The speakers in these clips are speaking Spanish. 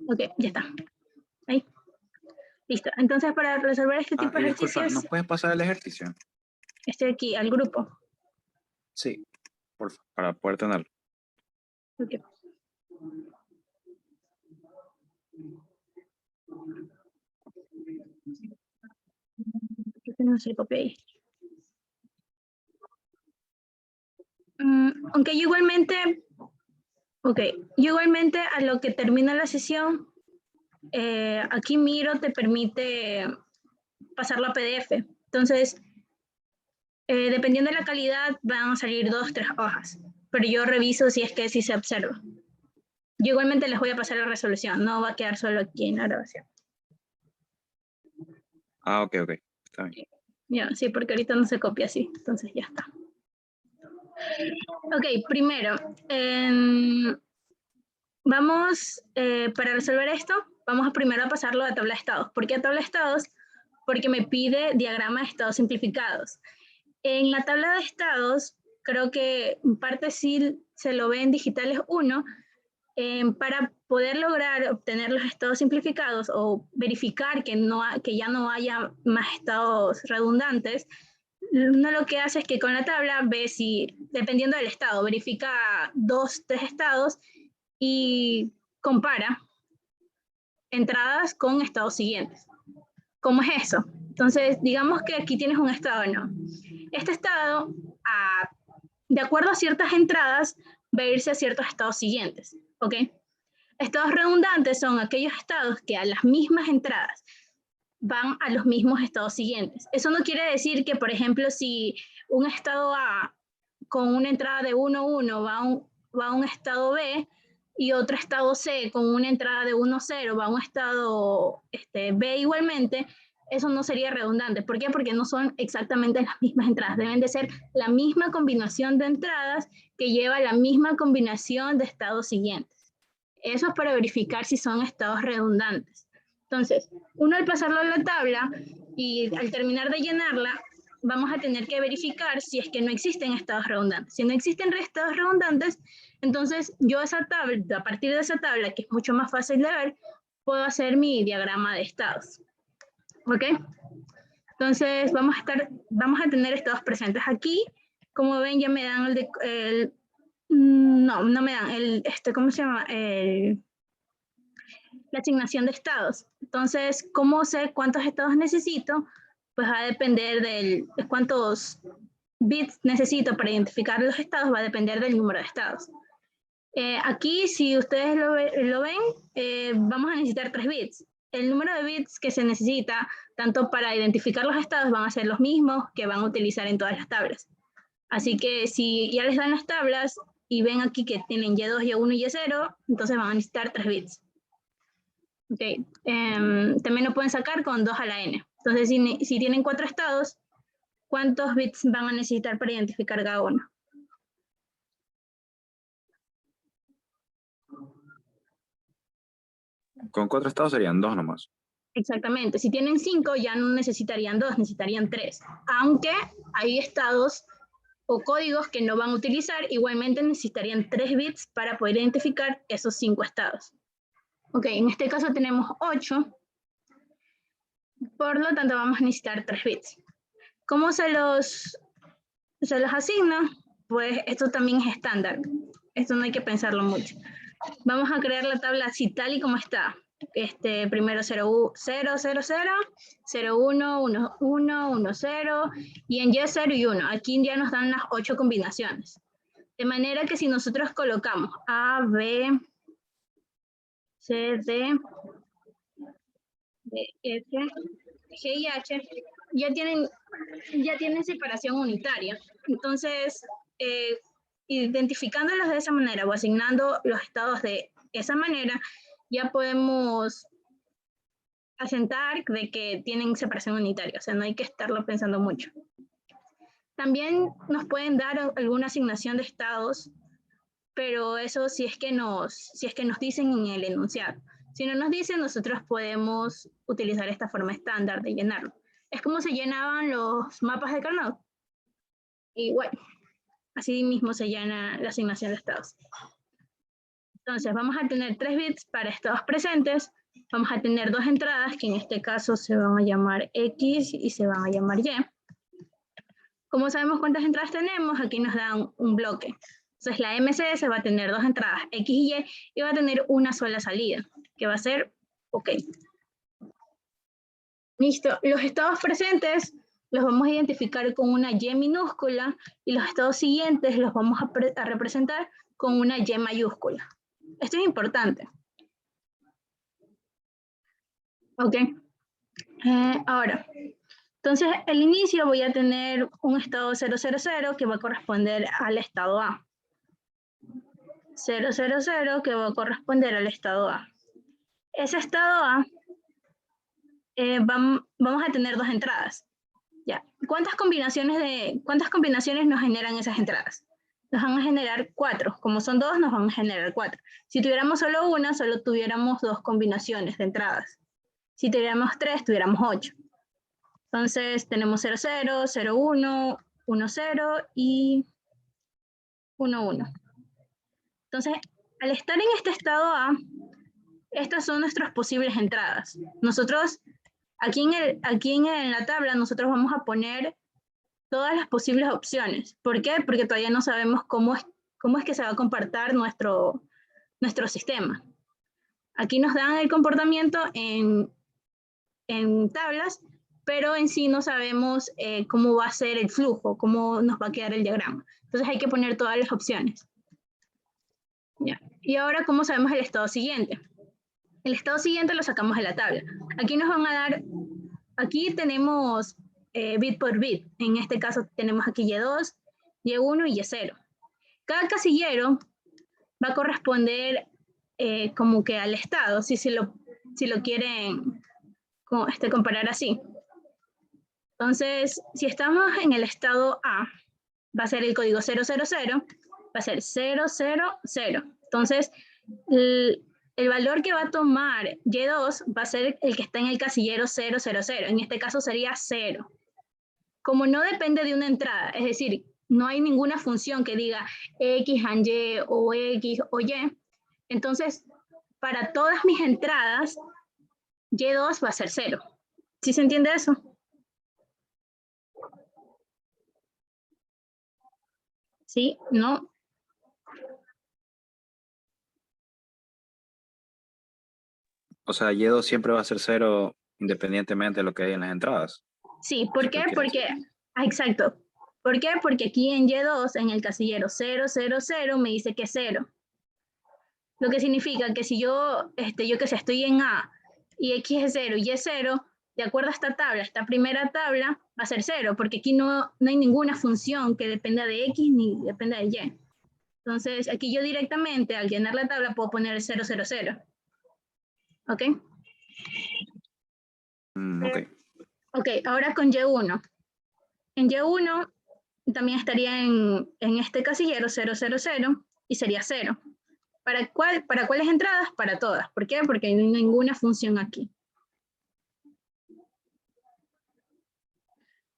Ok, ya está. Ahí. Listo. Entonces, para resolver este tipo de Disculpa, ejercicios, ¿nos puedes pasar el ejercicio? estoy aquí, al grupo. Sí, por favor, para poder tenerlo. Ok. No se copia ahí. Aunque yo igualmente, a lo que termina la sesión, aquí Miro te permite pasarlo a PDF. Entonces, dependiendo de la calidad, van a salir 2 o 3 hojas. Pero yo reviso si es que sí se observa. Yo igualmente les voy a pasar la resolución, no va a quedar solo aquí en la grabación. Ok, está bien. Ya, sí, porque ahorita no se copia así, entonces ya está. Ok, primero, vamos, para resolver esto, vamos primero a pasarlo a tabla de estados. ¿Por qué a tabla de estados? Porque me pide diagrama de estados simplificados. En la tabla de estados, creo que en parte sí se lo ve en digitales 1, para poder lograr obtener los estados simplificados o verificar que ya no haya más estados redundantes, uno lo que hace es que con la tabla ve si, dependiendo del estado, verifica 2, 3 estados y compara entradas con estados siguientes. ¿Cómo es eso? Entonces, digamos que aquí tienes un estado, ¿no? Este estado, de acuerdo a ciertas entradas, va a irse a ciertos estados siguientes, ¿ok? Estados redundantes son aquellos estados que a las mismas entradas van a los mismos estados siguientes. Eso no quiere decir que, por ejemplo, si un estado A con una entrada de 1, 1 va a un estado B y otro estado C con una entrada de 1, 0 va a un estado B igualmente, eso no sería redundante. ¿Por qué? Porque no son exactamente las mismas entradas. Deben de ser la misma combinación de entradas que lleva la misma combinación de estados siguientes. Eso es para verificar si son estados redundantes. Entonces, uno al pasarlo a la tabla y al terminar de llenarla, vamos a tener que verificar si es que no existen estados redundantes. Si no existen estados redundantes, entonces yo a partir de esa tabla, que es mucho más fácil de ver, puedo hacer mi diagrama de estados. ¿Ok? Entonces vamos a tener estados presentes aquí. Como ven, ya me dan no me dan ¿cómo se llama? La asignación de estados. Entonces, ¿cómo sé cuántos estados necesito? Pues va a depender de cuántos bits necesito para identificar los estados, va a depender del número de estados. Aquí, si ustedes lo ven, vamos a necesitar 3 bits. El número de bits que se necesita, tanto para identificar los estados, van a ser los mismos que van a utilizar en todas las tablas. Así que si ya les dan las tablas y ven aquí que tienen Y2, Y1 y Y0, entonces van a necesitar 3 bits. Okay. También lo pueden sacar con 2 a la n. Entonces, si tienen 4 estados, ¿cuántos bits van a necesitar para identificar cada uno? Con 4 estados serían 2 nomás. Exactamente. Si tienen 5, ya no necesitarían 2, necesitarían 3. Aunque hay estados o códigos que no van a utilizar, igualmente necesitarían 3 bits para poder identificar esos 5 estados. Ok, en este caso tenemos 8. Por lo tanto, vamos a necesitar 3 bits. ¿Cómo se los asigna? Pues esto también es estándar. Esto no hay que pensarlo mucho. Vamos a crear la tabla así, tal y como está. Primero 0, 0, 0, 0, 0, 1, 1, 1, 1, 0, y en Y 0 y 1. Aquí ya nos dan las 8 combinaciones. De manera que si nosotros colocamos A, B, C, D, E, F, G y H, ya tienen separación unitaria. Entonces, identificándolos de esa manera o asignando los estados de esa manera, ya podemos asentar de que tienen separación unitaria, o sea, no hay que estarlo pensando mucho. También nos pueden dar alguna asignación de estados, pero eso si es que nos dicen en el enunciado. Si no nos dicen, nosotros podemos utilizar esta forma estándar de llenarlo. Es como se llenaban los mapas de Carnot. Igual, así mismo se llena la asignación de estados. Entonces vamos a tener 3 bits para estados presentes, vamos a tener 2 entradas, que en este caso se van a llamar X y se van a llamar Y. Como sabemos cuántas entradas tenemos, aquí nos dan un bloque. Entonces la MCS va a tener 2 entradas, X y Y va a tener una sola salida, que va a ser OK. Listo, los estados presentes los vamos a identificar con una Y minúscula y los estados siguientes los vamos a representar con una Y mayúscula. Esto es importante. Ok. Ahora, entonces al inicio voy a tener un estado 000 que va a corresponder al estado A. 000 que va a corresponder al estado A. Ese estado A vamos a tener 2 entradas. Ya. ¿Cuántas combinaciones nos generan esas entradas? Nos van a generar 4. Como son 2, nos van a generar 4. Si tuviéramos solo una, solo tuviéramos 2 combinaciones de entradas. Si tuviéramos 3, tuviéramos 8. Entonces tenemos 0, 0, 0, 1, 1, 0 y 1, 1. Entonces, al estar en este estado A, estas son nuestras posibles entradas. Nosotros, aquí en la tabla, nosotros vamos a poner todas las posibles opciones. ¿Por qué? Porque todavía no sabemos cómo es que se va a comportar nuestro sistema. Aquí nos dan el comportamiento en tablas, pero en sí no sabemos cómo va a ser el flujo, cómo nos va a quedar el diagrama. Entonces hay que poner todas las opciones. Ya. Y ahora, ¿cómo sabemos el estado siguiente? El estado siguiente lo sacamos de la tabla. Aquí nos van a dar, aquí tenemos bit por bit. En este caso tenemos aquí Y2, Y1 y Y0. Cada casillero va a corresponder como que al estado, si lo quieren comparar así. Entonces, si estamos en el estado A, va a ser el código 000, va a ser 000. Entonces, el valor que va a tomar Y2 va a ser el que está en el casillero 000. En este caso sería 0. Como no depende de una entrada, es decir, no hay ninguna función que diga X and Y o X o Y, entonces, para todas mis entradas, Y2 va a ser 0. ¿Sí se entiende eso? ¿Sí? ¿No? O sea, Y2 siempre va a ser 0 independientemente de lo que hay en las entradas. Sí, ¿por qué? Porque Exacto. ¿Por qué? Porque aquí en Y2, en el casillero 000, me dice que es 0. Lo que significa que si yo que sé, estoy en A y X es 0 y es 0, de acuerdo a esta tabla, esta primera tabla va a ser 0, porque aquí no hay ninguna función que dependa de X ni dependa de Y. Entonces, aquí yo directamente, al llenar la tabla, puedo poner el 000. ¿Ok? ok. Ok, ahora con Y1. En Y1 también estaría en este casillero 000 y sería 0. ¿Para cuáles entradas? Para todas. ¿Por qué? Porque no hay ninguna función aquí.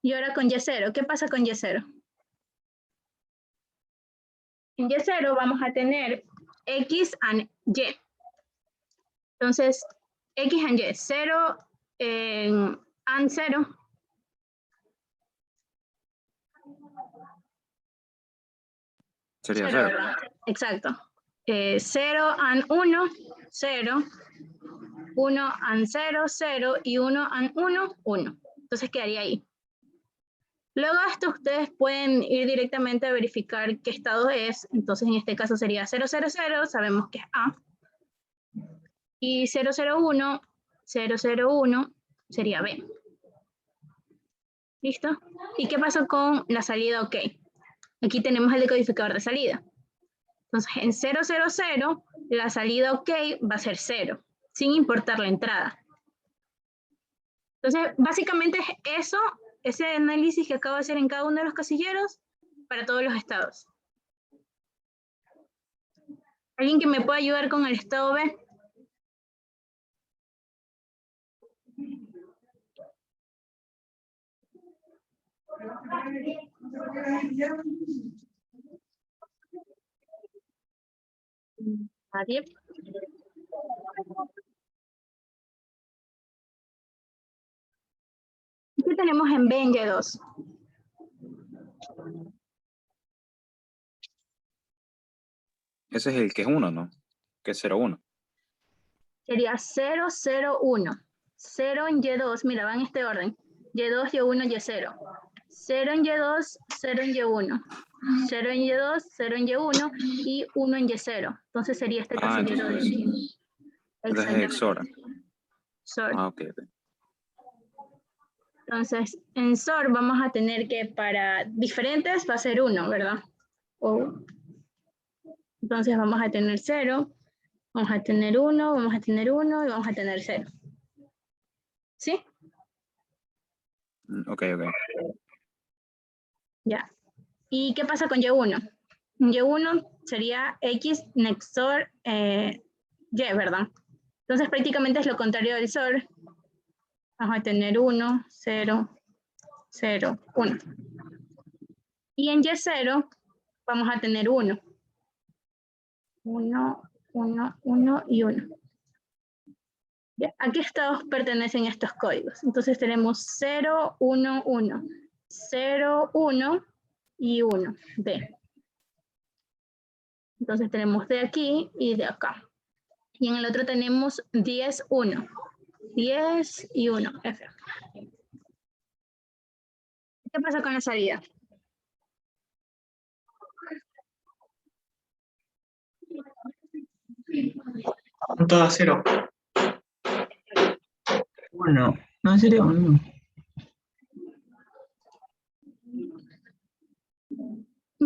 Y ahora con Y0, ¿qué pasa con Y0? En Y0 vamos a tener X and Y. Entonces, X and Y, 0 and 0. Sería 0, 0. ¿verdad? Exacto. 0 and 1, 0. 1 and 0, 0 y 1 and 1, 1. Entonces quedaría ahí. Luego de esto ustedes pueden ir directamente a verificar qué estado es. Entonces en este caso sería 000, sabemos que es A. Y 001 sería B. ¿Listo? ¿Y qué pasó con la salida OK? Aquí tenemos el decodificador de salida. Entonces en 000 la salida OK va a ser 0, sin importar la entrada. Entonces básicamente es eso, ese análisis que acabo de hacer en cada uno de los casilleros para todos los estados. ¿Alguien que me pueda ayudar con el estado B? Nadie. ¿Qué tenemos en B en Y2? Ese es el que es 1, ¿no? Que es 0,1. Sería 0, 0, 1. 0 en Y2, mira, va en este orden. Y2, Y1, Y0. 0 en Y2, 0 en Y1. 0 en Y2, 0 en Y1 y 1 en Y0. Entonces sería este casillero de Entonces, aquí. entonces es XOR. XOR. Ok. Entonces, en XOR vamos a tener que para diferentes va a ser 1, ¿verdad? Entonces vamos a tener 0, vamos a tener 1, vamos a tener 1 y vamos a tener 0. ¿Sí? Ok. Ya. ¿Y qué pasa con Y1? Y1 sería X XOR Y, ¿verdad? Entonces prácticamente es lo contrario del XOR. Vamos a tener 1, 0, 0, 1. Y en Y0 vamos a tener 1. 1, 1, 1 y 1. ¿A qué estados pertenecen estos códigos? Entonces tenemos 0, 1, 1, 0, 1 y 1, D. Entonces tenemos de aquí y de acá. Y en el otro tenemos 10, 1. 10 y 1, F. ¿Qué pasa con la salida? Todas 0. 1. No, en serio, 1.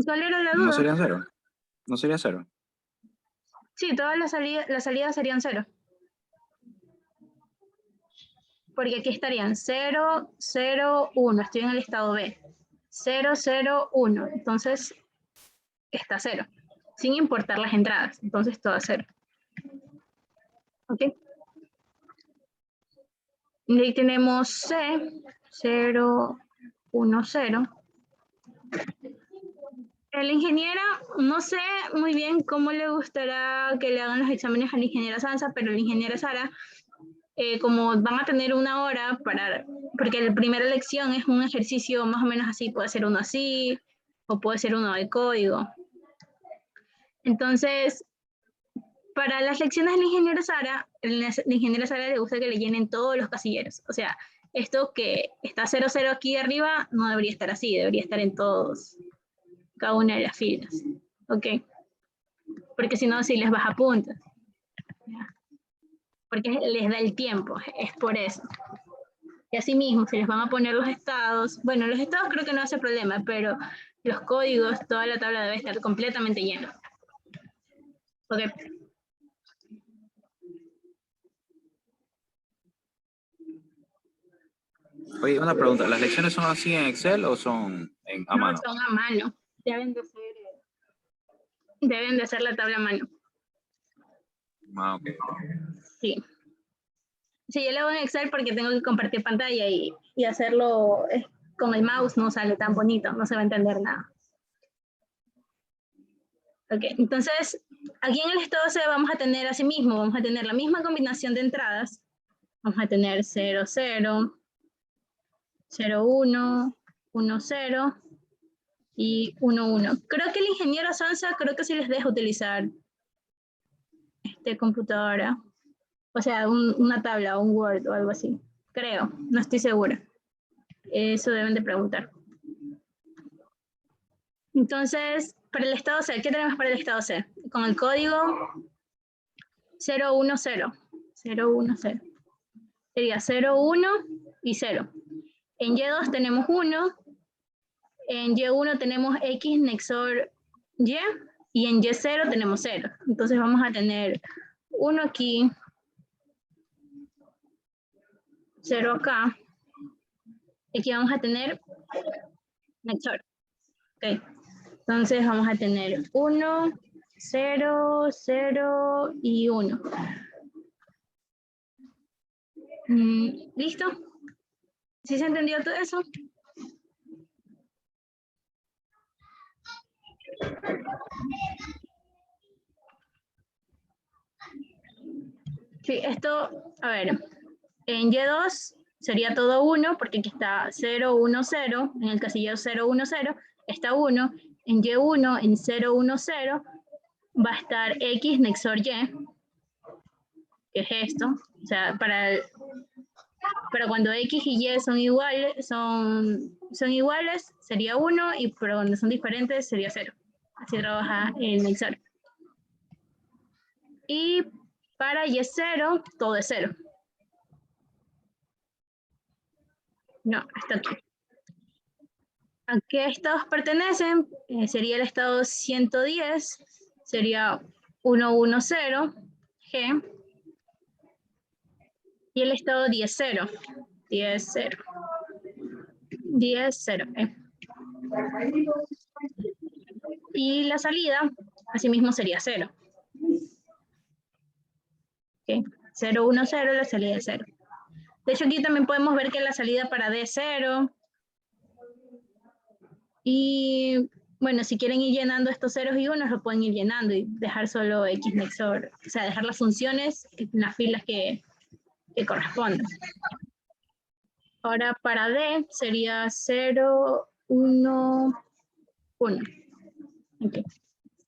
¿Cuál era la ¿No duda? serían 0? ¿No sería 0? Sí, todas las salidas serían 0. Porque aquí estarían 0, 0, 1. Estoy en el estado B. 0, 0, 1. Entonces está 0. Sin importar las entradas. Entonces todo a 0. ¿Ok? Y ahí tenemos C, 0, 1, 0. La ingeniera, no sé muy bien cómo le gustará que le hagan los exámenes a la ingeniera Sansa, pero la ingeniera Sara, como van a tener una hora para, porque la primera lección es un ejercicio más o menos así, puede ser uno así, o puede ser uno de código. Entonces, para las lecciones de la ingeniera Sara le gusta que le llenen todos los casilleros. O sea, esto que está 0, 0 aquí arriba no debería estar así, debería estar en todos, cada una de las filas. ¿Ok? Porque si no, sí les baja puntos. Porque les da el tiempo, es por eso. Y así mismo, si les van a poner los estados, bueno, los estados creo que no hace problema, pero los códigos, toda la tabla debe estar completamente llena. ¿Ok? Oye, una pregunta. ¿Las lecciones son así en Excel o son a No, mano? son a mano. Deben de hacer la tabla a mano. Ah, ok. Sí. Sí, yo lo hago en Excel porque tengo que compartir pantalla y hacerlo con el mouse no sale tan bonito, no se va a entender nada. Ok, entonces aquí en el estado C vamos a tener así mismo, vamos a tener la misma combinación de entradas. Vamos a tener 0, 0, 0, 1, 1, 0 y 1, 1. Creo que el ingeniero Sansa, creo que sí les deja utilizar computadora. O sea, una tabla, un Word o algo así. Creo, no estoy segura. Eso deben de preguntar. Entonces, para el estado C, ¿qué tenemos para el estado C? Con el código 010. 010. Sería 01 y 0. En Y2 tenemos 1. En Y1 tenemos X XOR Y. Y en Y0 tenemos 0. Entonces vamos a tener 1 aquí, 0 acá. Aquí vamos a tener XOR. Okay. Entonces vamos a tener 1, 0, 0 y 1. ¿Listo? ¿Sí se entendió todo eso? Sí, esto, a ver, en Y2 sería todo 1, porque aquí está 0, 1, 0, en el casillero 0, 1, 0, está 1, en Y1, en 0, 1, 0, va a estar X nexor Y, que es esto, o sea, para cuando X y Y son iguales, sería 1, y pero cuando son diferentes sería 0. Así trabaja el nexor. Y para Y0, todo es 0. No, está aquí. ¿A qué estados pertenecen? Sería el estado 110, sería 110, G, y el estado 10-0, 10-0, 10-0, y la salida, asimismo, sería 0. ¿Okay? 0, 1, 0, la salida es 0. De hecho, aquí también podemos ver que la salida para D0, y bueno, si quieren ir llenando estos ceros y unos, lo pueden ir llenando y dejar solo X nexor, o sea, dejar las funciones en las filas que correspondan. Ahora para D sería 0, 1, 1. Okay.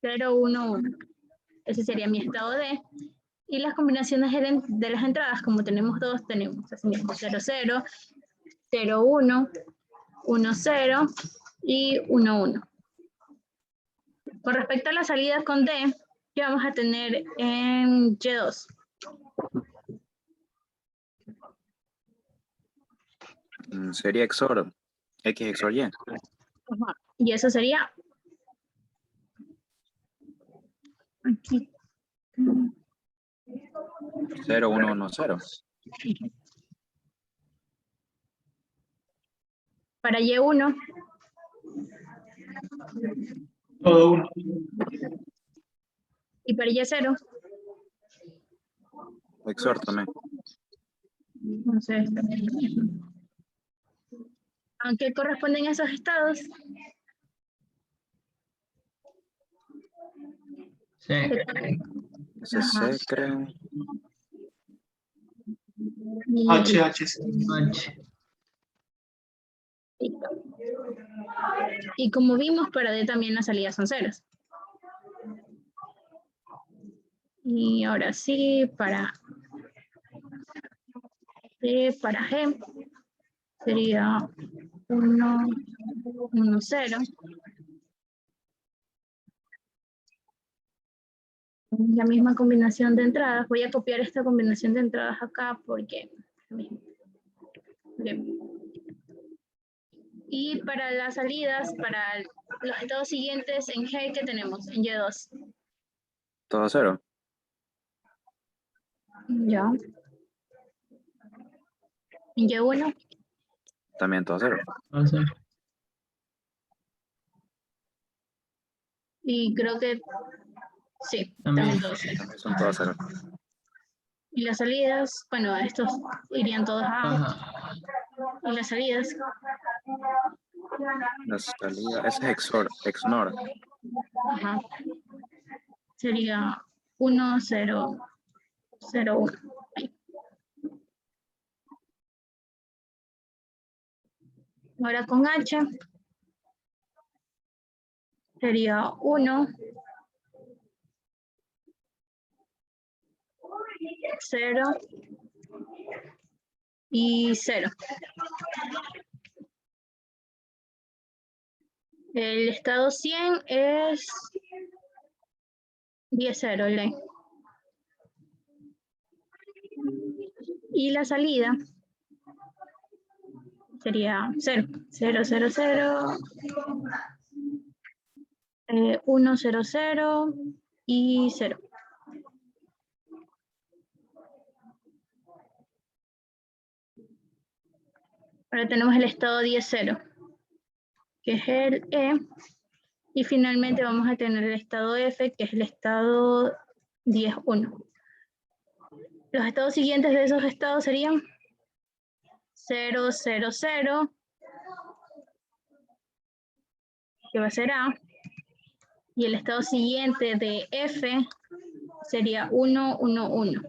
0, 1, 1. Ese sería mi estado D. Y las combinaciones de las entradas, como tenemos dos, tenemos así mismo 0, 0, 0, 1, 1, 0 y 1, 1. Con respecto a la salida con D, ¿qué vamos a tener en Y2? Sería XOR, X XOR Y. Ajá. Y eso sería aquí. 0, 1, 1, 0. Para Y1. Todo 1. Y para Y0. XOR también. Entonces, ¿a qué corresponden esos estados? Sí. Ese C, creo. H, H. H. Y como vimos, para D también las salidas son ceros. Y ahora sí, para D, para G, sería 1, 1, 0. La misma combinación de entradas. Voy a copiar esta combinación de entradas acá porque... Bien. Y para las salidas, para los estados siguientes en G, ¿qué tenemos? En Y2. Todo 0. Ya. En Y1. También todo 0. Y creo que sí, También. también todos. También son todos 0. Y las salidas, bueno, estos irían todos a... Ajá. Y las salidas. La salida, ese es XOR, XNOR. Ajá. Sería 1, 0, 0, 1. Ahora con H sería 1, 0 y 0. El estado 100 es 10, 0, ¿le? Y la salida sería 0, 0, 0, 0, 1, 0, 0 y 0. Ahora tenemos el estado 10, 0, que es el E. Y finalmente vamos a tener el estado F, que es el estado 10, 1. Los estados siguientes de esos estados serían 0, 0, 0, que va a ser A. Y el estado siguiente de F sería 1, 1, 1.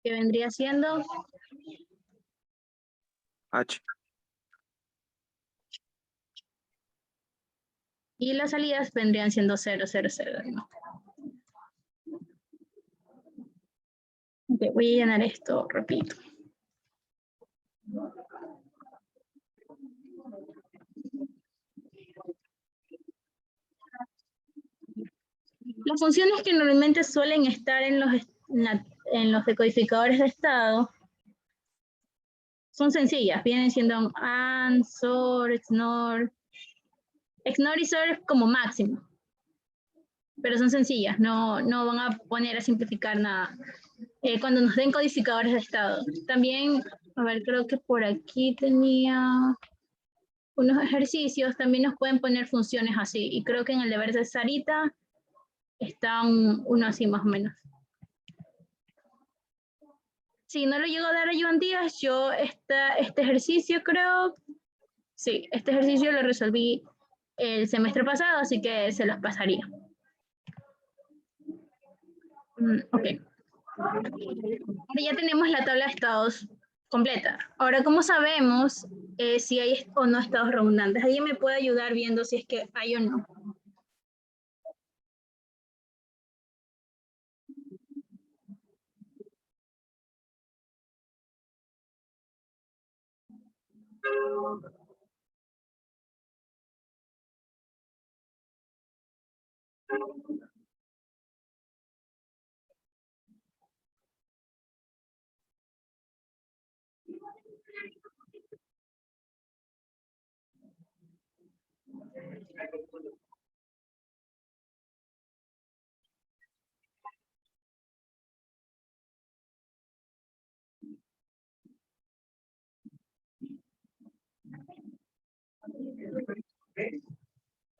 que vendría siendo H. y las salidas vendrían siendo 0, 0, 0. ¿No? Okay, voy a llenar esto, repito. Las funciones que normalmente suelen estar en los decodificadores de estado son sencillas, vienen siendo AND, SOR, XNOR. XNOR y SOR como máximo, pero son sencillas, no van a poner a simplificar nada. Cuando nos den codificadores de estado. También, a ver, creo que por aquí tenía unos ejercicios, también nos pueden poner funciones así, y creo que en el deber de Sarita está uno así más o menos. Si no lo llego a dar a Joan Díaz, yo este ejercicio creo, sí, este ejercicio lo resolví el semestre pasado, así que se los pasaría. Ok. Ahora ya tenemos la tabla de estados completa. Ahora, ¿cómo sabemos si hay o no estados redundantes? ¿Alguien me puede ayudar viendo si es que hay o no?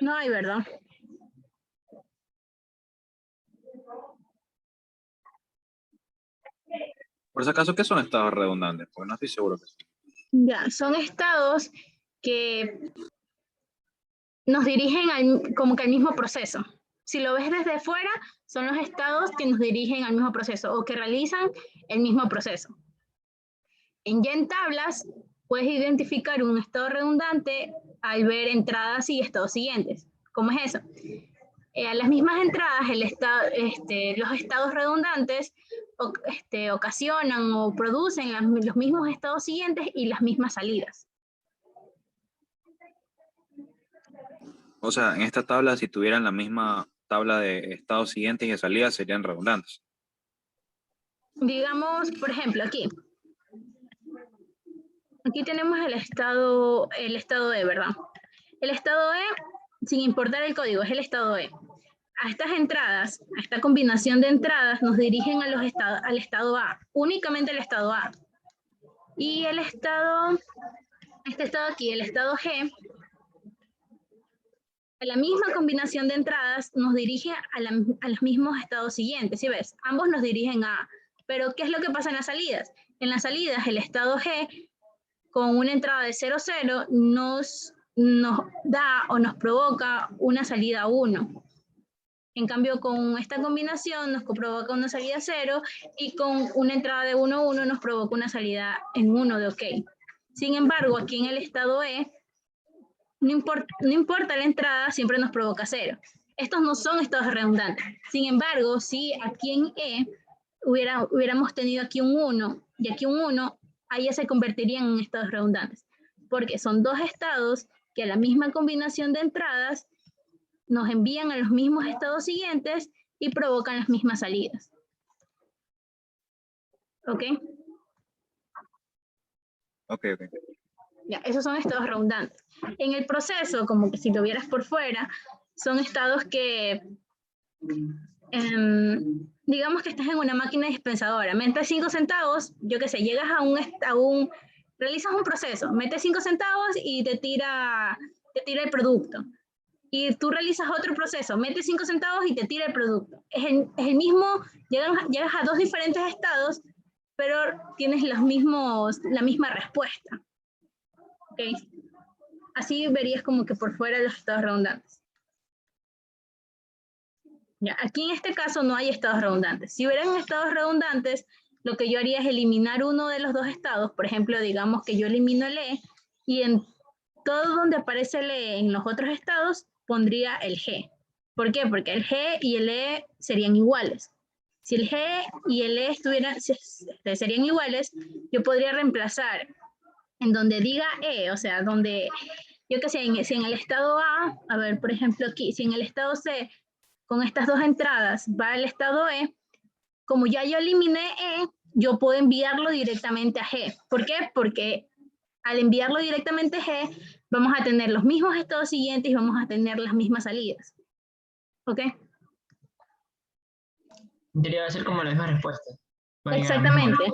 No hay, ¿verdad? Por si acaso, ¿qué son estados redundantes? Porque no estoy seguro que son. Ya, son estados que nos dirigen como que al mismo proceso. Si lo ves desde fuera, son los estados que nos dirigen al mismo proceso o que realizan el mismo proceso. Ya en tablas, puedes identificar un estado redundante al ver entradas y estados siguientes. ¿Cómo es eso? A las mismas entradas, los estados redundantes ocasionan o producen los mismos estados siguientes y las mismas salidas. O sea, en esta tabla, si tuvieran la misma tabla de estados siguientes y de salidas, serían redundantes. Digamos, por ejemplo, aquí tenemos el estado E, ¿verdad? El estado E, sin importar el código, es el estado E. A estas entradas, a esta combinación de entradas, nos dirigen al estado A, únicamente el estado A. Y este estado aquí, el estado G, a la misma combinación de entradas nos dirige a los mismos estados siguientes. ¿Sí ves? Ambos nos dirigen a A. Pero, ¿qué es lo que pasa en las salidas? En las salidas, el estado G, con una entrada de 0, 0, nos da o nos provoca una salida 1. En cambio, con esta combinación nos provoca una salida 0 y con una entrada de 1, 1 nos provoca una salida en 1 de OK. Sin embargo, aquí en el estado E, no importa la entrada, siempre nos provoca 0. Estos no son estados redundantes. Sin embargo, si aquí en E hubiéramos tenido aquí un 1 y aquí un 1, ahí ya se convertirían en estados redundantes. Porque son dos estados que a la misma combinación de entradas nos envían a los mismos estados siguientes y provocan las mismas salidas. ¿Ok? Ok. Ya, esos son estados redundantes. En el proceso, como que si lo vieras por fuera, son estados que, digamos que estás en una máquina dispensadora, metes 5 centavos, yo qué sé, llegas realizas un proceso, metes 5 centavos y te tira el producto. Y tú realizas otro proceso, metes 5 centavos y te tira el producto. Es el mismo, llegas a dos diferentes estados, pero tienes la misma respuesta. ¿Okay? Así verías como que por fuera los estados redundantes. Ya, aquí en este caso no hay estados redundantes. Si hubieran estados redundantes, lo que yo haría es eliminar uno de los dos estados. Por ejemplo, digamos que yo elimino el E y en todo donde aparece el E en los otros estados pondría el G. ¿Por qué? Porque el G y el E serían iguales. Si el G y el E serían iguales, yo podría reemplazar en donde diga E, o sea, donde, yo qué sé, si en el estado A ver, por ejemplo aquí, si en el estado C, con estas dos entradas, va el estado E, como ya yo eliminé E, yo puedo enviarlo directamente a G. ¿Por qué? Porque al enviarlo directamente a G, vamos a tener los mismos estados siguientes y vamos a tener las mismas salidas. ¿Ok? Debería ser como la misma respuesta. Exactamente.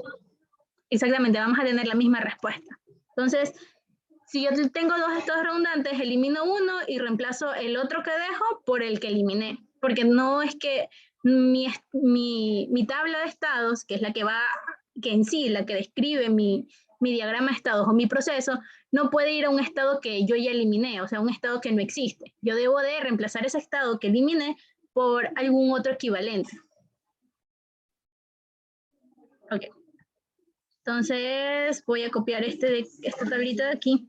Exactamente, vamos a tener la misma respuesta. Entonces, si yo tengo dos estados redundantes, elimino uno y reemplazo el otro que dejo por el que eliminé. Porque no es que mi tabla de estados, que es la que va, que en sí, la que describe mi diagrama de estados o mi proceso, no puede ir a un estado que yo ya eliminé, o sea, un estado que no existe. Yo debo de reemplazar ese estado que eliminé por algún otro equivalente. Ok. Entonces voy a copiar esta tablita de aquí.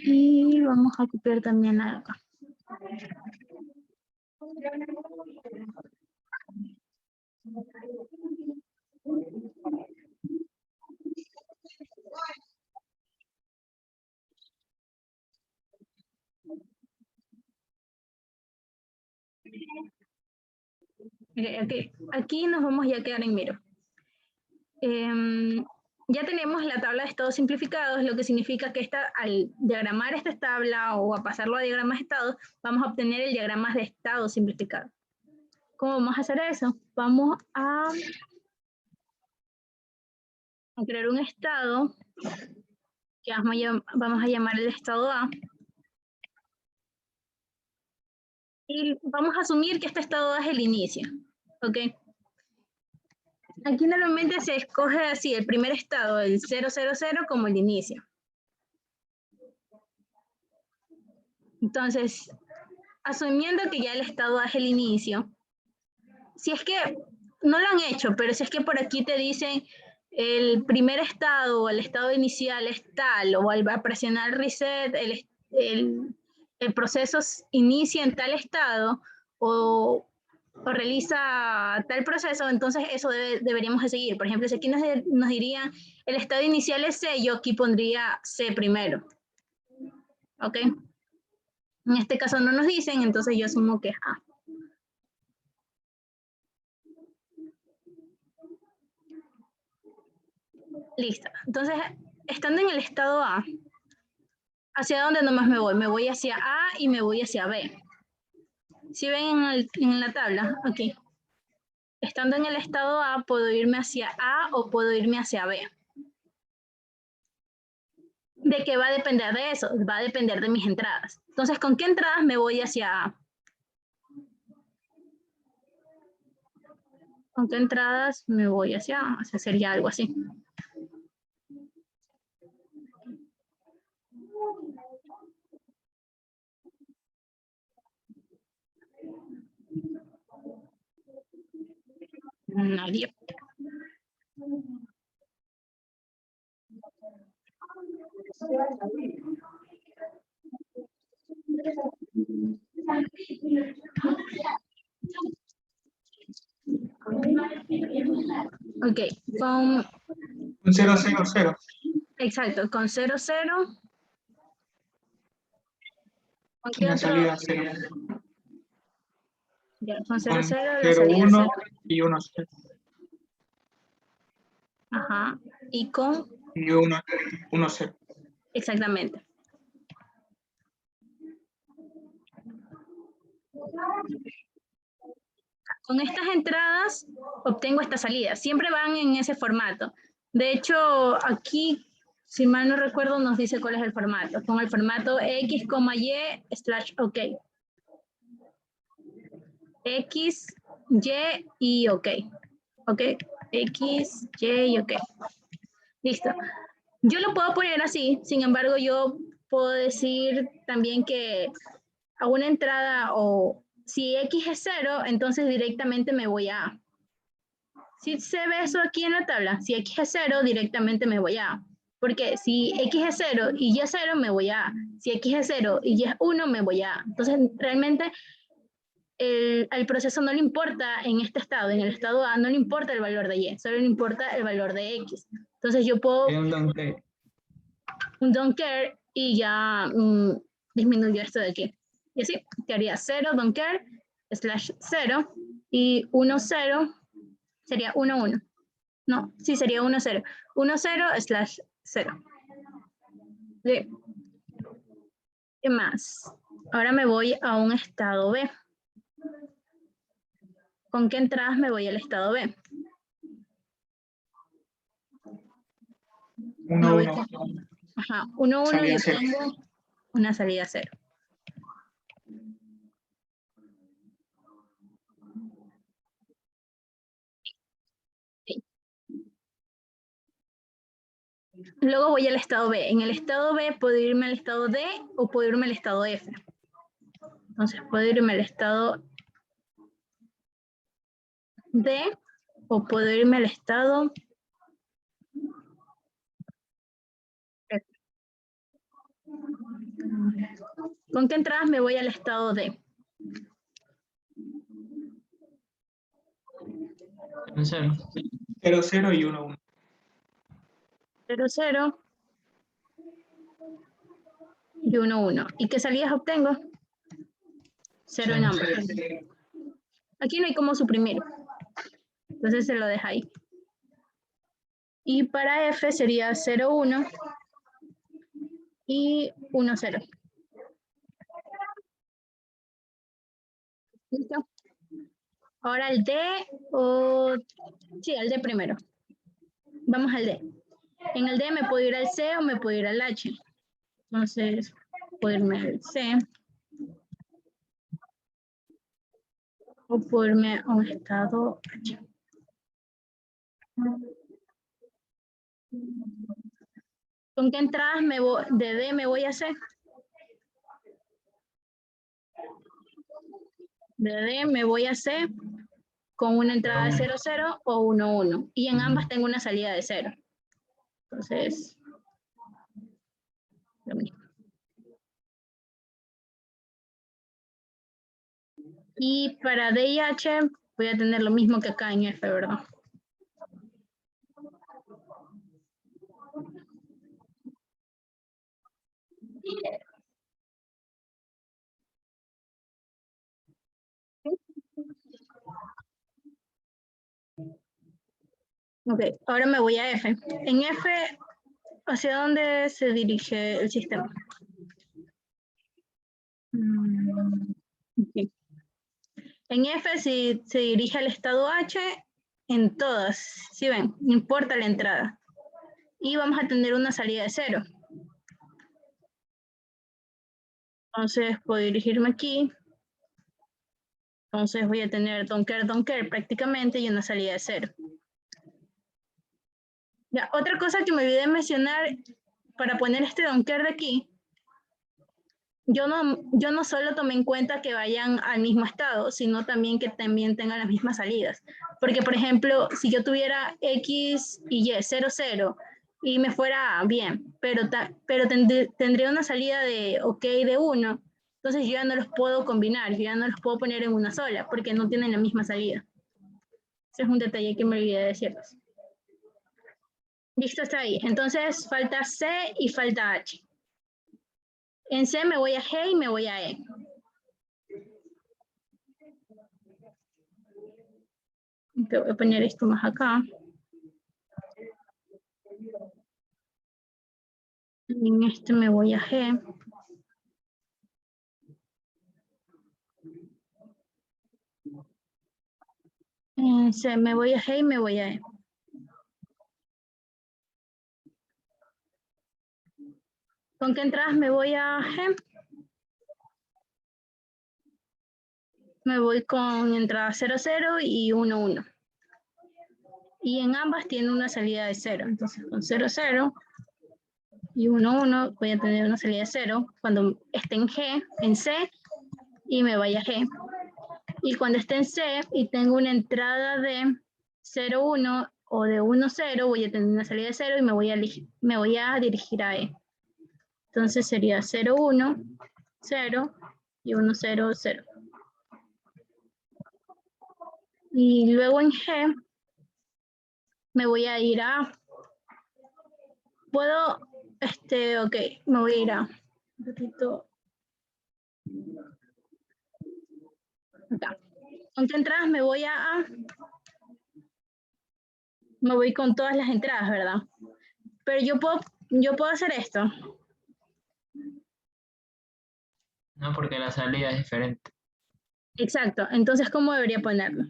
Y vamos a copiar también acá. Okay. Aquí nos vamos ya a quedar en miro. Ya tenemos la tabla de estados simplificados, lo que significa que al diagramar esta tabla o a pasarlo a diagramas de estados, vamos a obtener el diagrama de estados simplificado. ¿Cómo vamos a hacer eso? Vamos a crear un estado que vamos a llamar el estado A. Y vamos a asumir que este estado A es el inicio. ¿Ok? Aquí normalmente se escoge así, el primer estado, el 000 como el inicio. Entonces, asumiendo que ya el estado A es el inicio, si es que no lo han hecho, pero si es que por aquí te dicen el primer estado o el estado inicial es tal, o al presionar reset, el proceso inicia en tal estado, o realiza tal proceso, entonces eso deberíamos de seguir. Por ejemplo, si aquí nos dirían el estado inicial es C, yo aquí pondría C primero. ¿Ok? En este caso no nos dicen, entonces yo asumo que es A. Listo. Entonces, estando en el estado A, ¿hacia dónde nomás me voy? Me voy hacia A y me voy hacia B. ¿Sí ven en la tabla? Aquí. Estando en el estado A, puedo irme hacia A o puedo irme hacia B. ¿De qué va a depender de eso? Va a depender de mis entradas. Entonces, ¿con qué entradas me voy hacia A? ¿Con qué entradas me voy hacia A? O sea, sería algo así. Nadie. Ok, con 0, 0, 0. Exacto, con 0, 0. ¿Con qué La otro? salida 0. Ya, con 0, 0, la 0, salida 1 0. y 1, 0. Ajá, y con... Y 1, 1, 0. Exactamente. Con estas entradas obtengo esta salida. Siempre van en ese formato. De hecho, aquí si mal no recuerdo, nos dice cuál es el formato. Con el formato x, y /ok. X, y ok. Ok, X, Y, ok. Listo. Yo lo puedo poner así, sin embargo, yo puedo decir también que a una entrada o si X es 0, entonces directamente me voy a A. Si se ve eso aquí en la tabla, si X es 0, directamente me voy a A. Porque si X es 0 y Y es 0, me voy a A. Si X es 0 y Y es 1, me voy a A. Entonces, realmente, al proceso no le importa en este estado, en el estado A, no le importa el valor de Y, solo le importa el valor de X. Entonces, yo puedo Un don't care. un don't care y ya disminuyó esto de aquí. Y así, quedaría 0, don't care, /0 y 1, 0 sería 1, 1. No, sí, sería 1, 0. 1, 0, /0. ¿Sí? ¿Qué más? Ahora me voy a un estado B. ¿Con qué entradas me voy al estado B? 1, 1. Ajá, 1, 1 Salida y 0. tengo una salida 0. Sí. Luego voy al estado B. En el estado B puedo irme al estado D o puedo irme al estado F. Entonces puedo irme al estado D o puedo irme al estado F. ¿Con qué entradas me voy al estado D? 0. 0, 0 y 1, 1. 0, 0 y 1, 1. ¿Y qué salidas obtengo? 0 en ambas. Aquí no hay cómo suprimir. Entonces se lo deja ahí. Y para F sería 0, 1 y 1, 0. ¿Listo? Ahora el D o... Sí, el D primero. Vamos al D. En el D me puedo ir al C o me puedo ir al H. Entonces, puedo irme al C. O puedo irme a un estado H. ¿Con qué entradas de D me voy a C? De D me voy a C con una entrada de 0, 0 o 1, 1. Y en ambas tengo una salida de 0. Entonces, lo mismo. Y para D y H voy a tener lo mismo que acá en F, ¿verdad? Ok, ahora me voy a F. En F, ¿hacia dónde se dirige el sistema? Okay. En F, si se dirige al estado H, en todas, ¿sí ven? No importa la entrada. Y vamos a tener una salida de 0. Entonces, puedo dirigirme aquí. Entonces, voy a tener don't care prácticamente y una salida de 0. Ya, otra cosa que me olvidé de mencionar para poner este don't care de aquí, yo no solo tomé en cuenta que vayan al mismo estado, sino también que también tengan las mismas salidas. Porque, por ejemplo, si yo tuviera X y Y, 0, 0, y me fuera bien, pero tendría una salida de OK de 1, entonces yo ya no los puedo combinar, yo ya no los puedo poner en una sola, porque no tienen la misma salida. Ese es un detalle que me olvidé de decirles. Listo, está ahí. Entonces, falta C y falta H. En C me voy a G y me voy a E. Te voy a poner esto más acá. En este me voy a G. En C me voy a G y me voy a E. ¿Con qué entradas me voy a G? Me voy con entrada 0, 0 y 1, 1. Y en ambas tiene una salida de 0. Entonces con 0, 0 y 1, 1 voy a tener una salida de 0 cuando esté en G, en C, y me vaya a G. Y cuando esté en C y tengo una entrada de 0, 1 o de 1, 0, voy a tener una salida de 0 y me voy a dirigir a E. Entonces sería 0, 1, 0 y 1, 0, 0. Y luego en G me voy a ir a... Puedo, ok, me voy a ir a... Un poquito... Acá. ¿Con qué entradas me voy a... Me voy con todas las entradas, ¿verdad? Pero yo puedo hacer esto. No, porque la salida es diferente. Exacto. Entonces, ¿cómo debería ponerlo?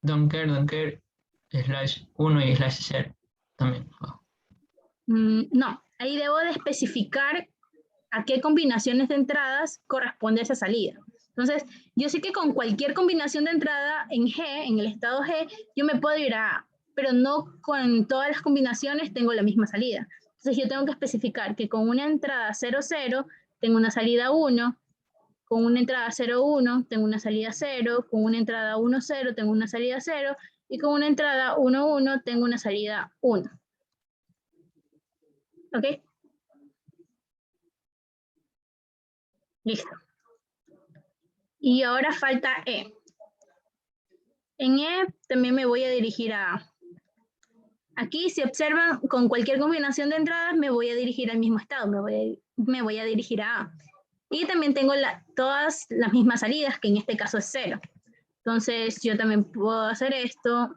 Don't care, /1 y /0 también. Oh. No, ahí debo de especificar a qué combinaciones de entradas corresponde esa salida. Entonces, yo sé que con cualquier combinación de entrada en G, en el estado G, yo me puedo ir a A, pero no con todas las combinaciones tengo la misma salida. Entonces, yo tengo que especificar que con una entrada 0, 0, tengo una salida 1, con una entrada 0, 1, tengo una salida 0, con una entrada 1, 0, tengo una salida 0, y con una entrada 1, 1, tengo una salida 1. ¿Ok? Listo. Y ahora falta E. En E también me voy a dirigir a A. Aquí, si observan, con cualquier combinación de entradas me voy a dirigir al mismo estado, me voy a dirigir a A. Y también tengo todas las mismas salidas, que en este caso es 0. Entonces, yo también puedo hacer esto.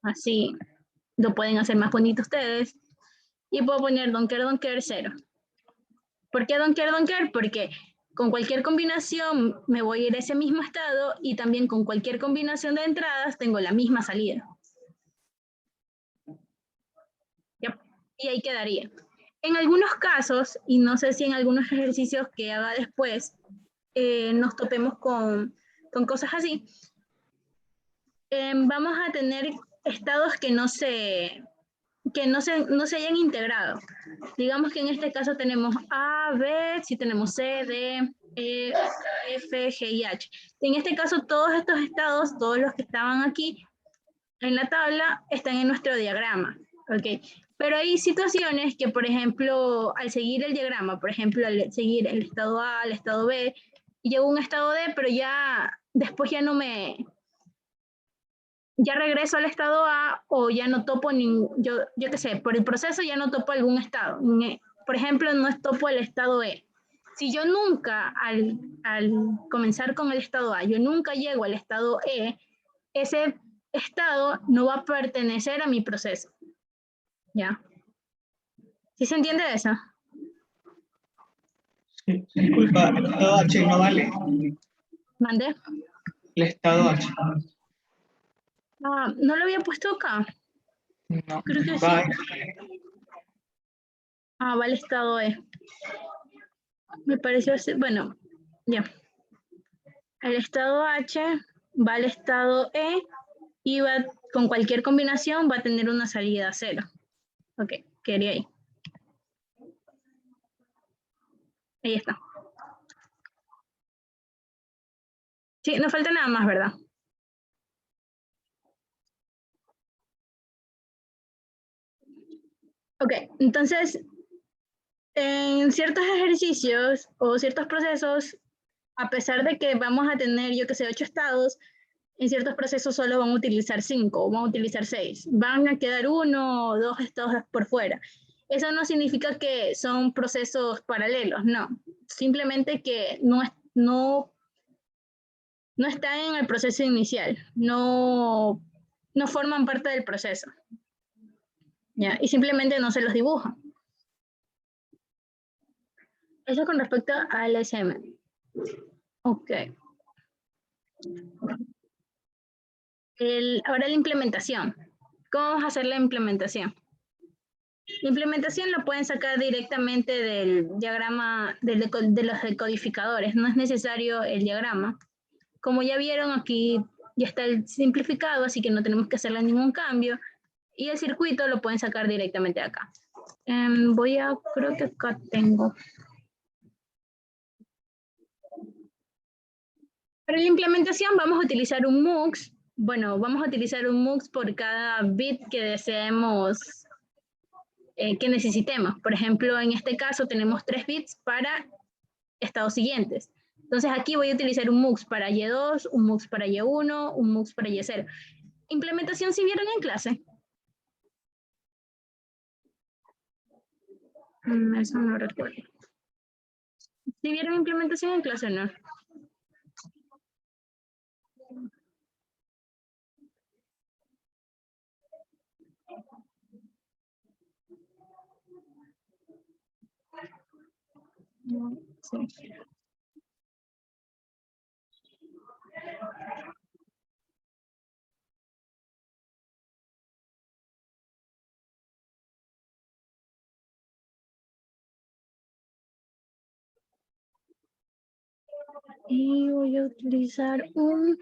Así lo pueden hacer más bonito ustedes. Y puedo poner don't care, 0. ¿Por qué don't care? Porque con cualquier combinación me voy a ir a ese mismo estado y también con cualquier combinación de entradas tengo la misma salida. Yep. Y ahí quedaría. En algunos casos, y no sé si en algunos ejercicios que haga después, nos topemos con cosas así, vamos a tener estados que no se hayan integrado. Digamos que en este caso tenemos A, B, si tenemos C, D, E, F, G y H. En este caso todos estos estados, todos los que estaban aquí en la tabla, están en nuestro diagrama. ¿Okay? Pero hay situaciones que, por ejemplo, al seguir el diagrama, por ejemplo, al seguir el estado A, el estado B, llego a un estado D, pero ya después ya no ya regreso al estado A o ya no topo yo qué sé, por el proceso ya no topo algún estado. Por ejemplo, no topo el estado E. Si yo nunca, al comenzar con el estado A, yo nunca llego al estado E, ese estado no va a pertenecer a mi proceso. ¿Ya? ¿Sí se entiende eso? Sí, disculpa, el estado H no vale. ¿Mande? El estado H. Ah, ¿no lo había puesto acá? No, Creo que va. sí. Ah, va el estado E. Me pareció, bueno, ya. El estado H va al estado E y va, con cualquier combinación va a tener una salida 0. Ok, quedaría ahí. Ahí está. Sí, no falta nada más, ¿verdad? Ok, entonces, en ciertos ejercicios o ciertos procesos, a pesar de que vamos a tener, yo que sé, 8 estados, en ciertos procesos solo van a utilizar 5 o van a utilizar 6. Van a quedar 1 o 2 estados por fuera. Eso no significa que son procesos paralelos, no. Simplemente que no están en el proceso inicial, no forman parte del proceso. ¿Ya? Y simplemente no se los dibuja. Eso con respecto al SM. Ok. Ahora la implementación. ¿Cómo vamos a hacer la implementación? La implementación la pueden sacar directamente del diagrama de los decodificadores, no es necesario el diagrama. Como ya vieron, aquí ya está el simplificado, así que no tenemos que hacerle ningún cambio. Y el circuito lo pueden sacar directamente de acá. Creo que acá tengo. Para la implementación vamos a utilizar un MUX. Bueno, vamos a utilizar un MUX por cada bit que deseemos, que necesitemos. Por ejemplo, en este caso tenemos 3 bits para estados siguientes. Entonces aquí voy a utilizar un MUX para Y2, un MUX para Y1, un MUX para Y0. Implementación, ¿sí vieron en clase? Eso no recuerdo. ¿Sí vieron implementación en clase o no? Sí. Y voy a utilizar un...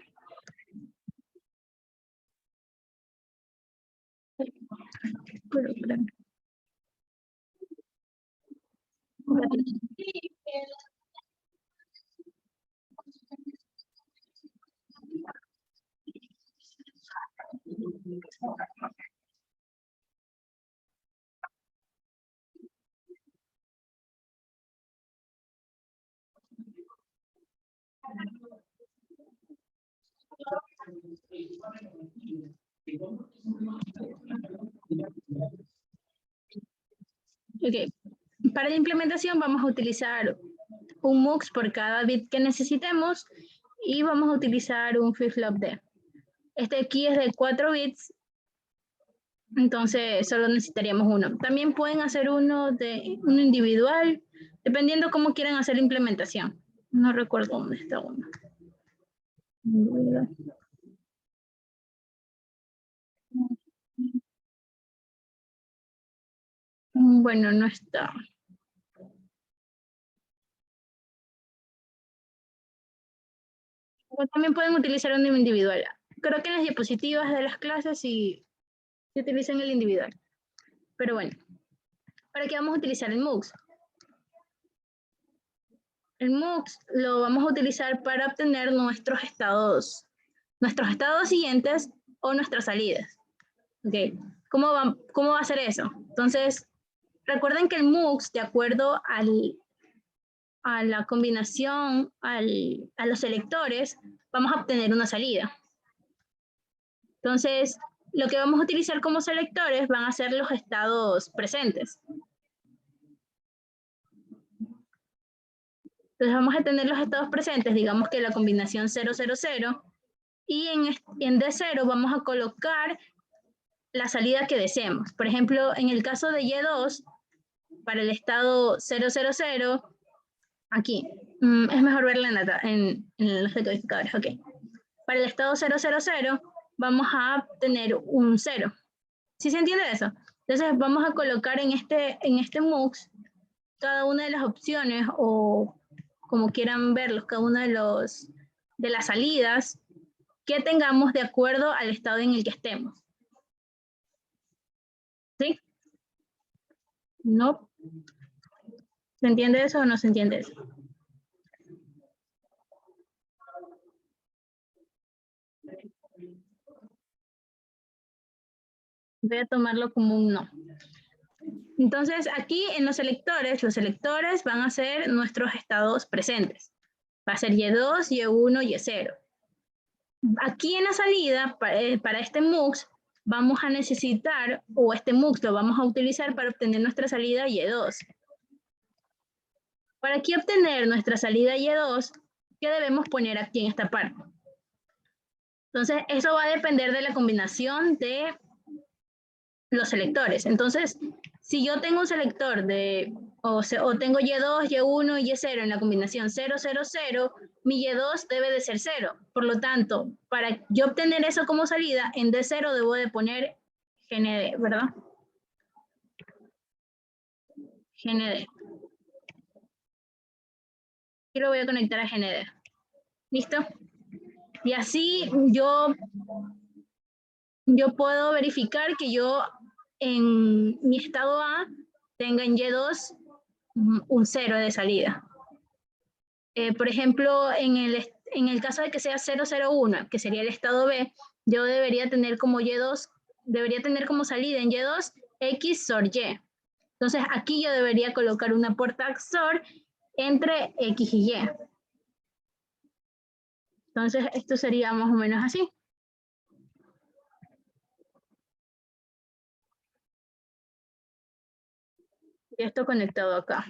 Ok, para la implementación vamos a utilizar un MUX por cada bit que necesitemos y vamos a utilizar un flip-flop D. Este aquí es de 4 bits, entonces solo necesitaríamos uno. También pueden hacer uno individual, dependiendo cómo quieran hacer la implementación. No recuerdo dónde está uno. Bueno, no está. O también pueden utilizar uno individual. Creo que en las diapositivas de las clases sí se utilizan el individual. Pero bueno, ¿para qué vamos a utilizar el MUX? El MUX lo vamos a utilizar para obtener nuestros estados siguientes o nuestras salidas. Okay. ¿Cómo va a ser eso? Entonces, recuerden que el MUX, de acuerdo a la combinación, a los selectores, vamos a obtener una salida. Entonces, lo que vamos a utilizar como selectores van a ser los estados presentes. Entonces vamos a tener los estados presentes, digamos que la combinación 000, y en D0 vamos a colocar la salida que deseemos. Por ejemplo, en el caso de Y2, para el estado 000, aquí, es mejor verla en los decodificadores, ok. Para el estado 000 vamos a tener un 0. ¿Sí se entiende eso? Entonces vamos a colocar en este MUX cada una de las opciones o como quieran verlos, cada una de las salidas que tengamos de acuerdo al estado en el que estemos. ¿Sí? ¿No? ¿Se entiende eso o no se entiende eso? Voy a tomarlo como un no. Entonces, aquí en los selectores van a ser nuestros estados presentes. Va a ser Y2, Y1, Y0. Aquí en la salida, para este MUX, vamos a necesitar, o este MUX lo vamos a utilizar para obtener nuestra salida Y2. Para aquí obtener nuestra salida Y2, ¿qué debemos poner aquí en esta parte? Entonces, eso va a depender de la combinación de los selectores. Entonces, si yo tengo un selector o tengo Y2, Y1 y Y0 en la combinación 0, 0, 0, mi Y2 debe de ser 0. Por lo tanto, para yo obtener eso como salida, en D0 debo de poner GND, ¿verdad? GND. Y lo voy a conectar a GND. ¿Listo? Y así yo puedo verificar que yo en mi estado A tenga en Y2 un 0 de salida. Por ejemplo, en el caso de que sea 001, que sería el estado B, yo debería tener como Y2, debería tener como salida en Y2 X XOR Y. Entonces aquí yo debería colocar una puerta XOR entre X y Y. Entonces esto sería más o menos así. Y esto conectado acá.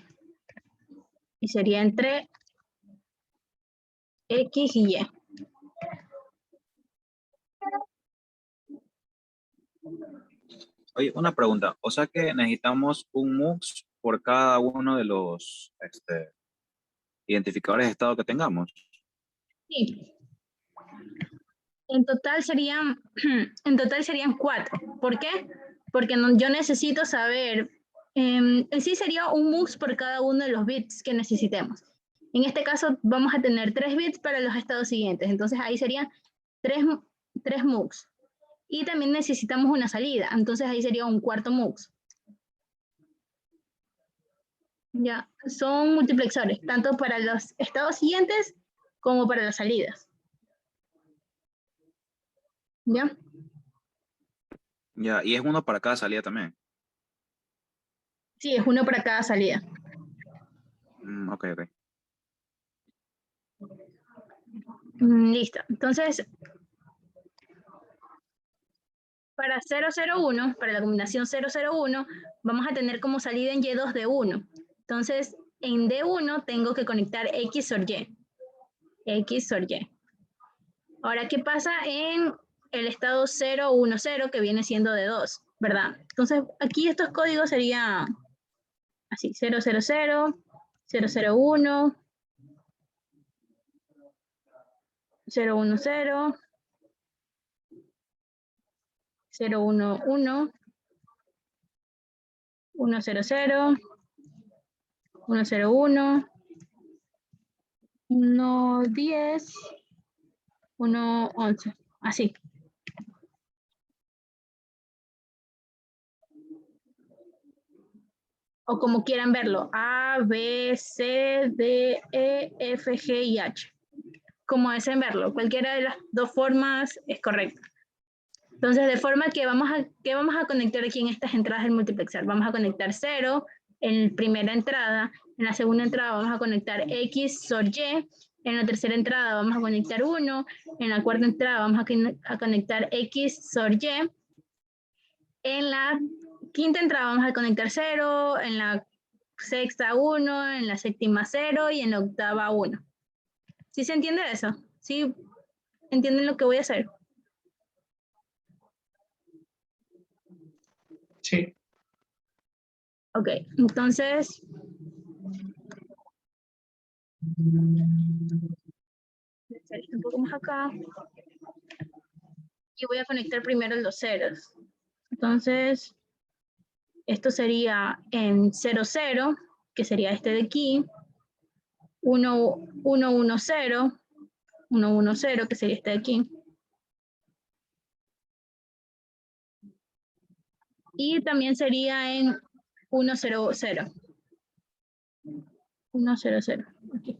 Y sería entre X y Y. Oye, una pregunta. O sea que necesitamos un MUX por cada uno de los identificadores de estado que tengamos. Sí. En total serían 4. ¿Por qué? Porque yo necesito saber, en sí sería un MUX por cada uno de los bits que necesitemos. En este caso vamos a tener 3 bits para los estados siguientes. Entonces ahí serían 3 MUX. Y también necesitamos una salida. Entonces ahí sería un cuarto MUX. Ya, son multiplexores, tanto para los estados siguientes como para las salidas. ¿Ya? Ya, y es uno para cada salida también. Sí, es uno para cada salida. Ok. Listo. Entonces, para 001, para la combinación 001, vamos a tener como salida en Y2 de 1. Entonces, en D1 tengo que conectar X XOR Y. X XOR Y. Ahora, ¿qué pasa en el estado 010 que viene siendo D2? ¿Verdad? Entonces, aquí estos códigos serían así, 000, 001, 010, 011, 100, 100, 101, 110, 111, así. O como quieran verlo, A, B, C, D, E, F, G y H. Como deseen verlo, cualquiera de las dos formas es correcta. Entonces, de forma que vamos a conectar aquí en estas entradas del multiplexar. Vamos a conectar 0 en primera entrada, en la segunda entrada vamos a conectar X XOR Y, en la tercera entrada vamos a conectar 1, en la cuarta entrada vamos a conectar X XOR Y, en la quinta entrada vamos a conectar 0, en la sexta 1, en la séptima 0 y en la octava 1. ¿Sí se entiende eso? ¿Sí entienden lo que voy a hacer? Sí. Ok, entonces... un poco más acá. Y voy a conectar primero los ceros. Entonces, esto sería en 00, que sería este de aquí. 110, 110, que sería este de aquí. Y también sería en 100. 100. Aquí.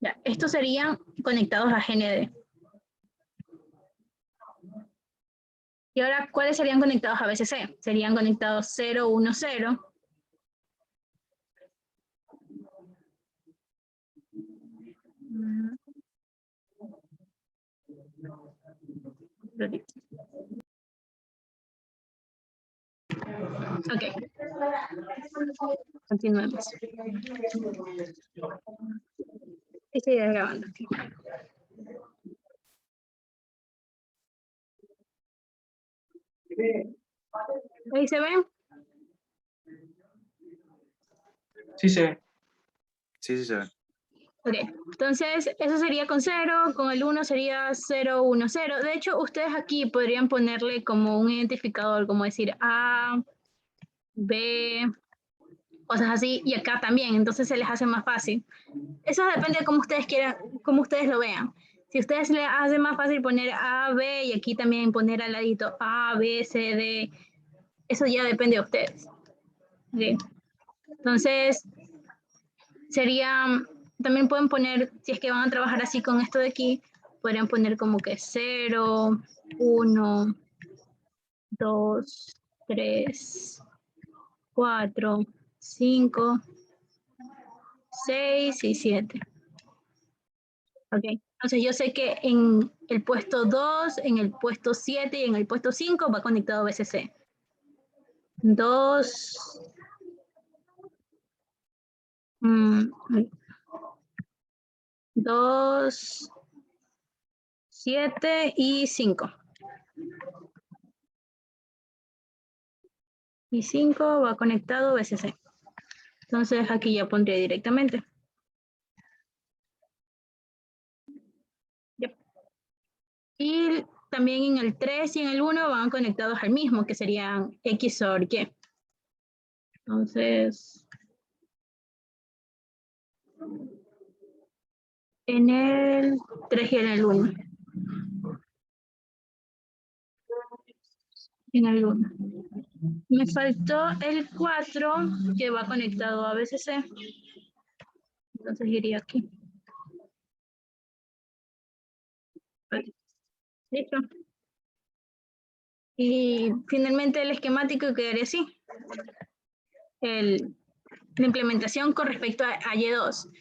Ya, estos serían conectados a GND. Y ahora, ¿cuáles serían conectados a BCC? Serían conectados 010. Ok. Continuemos. Estoy grabando. ¿Ahí se ven? Sí se ve. Sí, se ve. Ok, entonces eso sería con 0, con el 1 sería 010. De hecho, ustedes aquí podrían ponerle como un identificador, como decir A, B, cosas así, y acá también, entonces se les hace más fácil. Eso depende de cómo ustedes quieran, cómo ustedes lo vean. Si ustedes les hace más fácil poner A, B, y aquí también poner al ladito A, B, C, D, eso ya depende de ustedes. ¿Sí? Entonces, sería, también pueden poner, si es que van a trabajar así con esto de aquí, podrían poner como que 0, 1, 2, 3, 4, 5, 6 y 7. Ok, entonces yo sé que en el puesto 2, en el puesto 7 y en el puesto 5 va conectado BCC. 2, 2, 7 y 5. Y 5 va conectado BCC. Entonces aquí ya pondría directamente. Yep. Y también en el 3 y en el 1 van conectados al mismo, que serían X OR Y. Entonces, en el 3 y en el 1. En el 1. Me faltó el 4 que va conectado a BCC. Entonces iría aquí. Listo. Y finalmente el esquemático quedaría así. La implementación con respecto a Y2.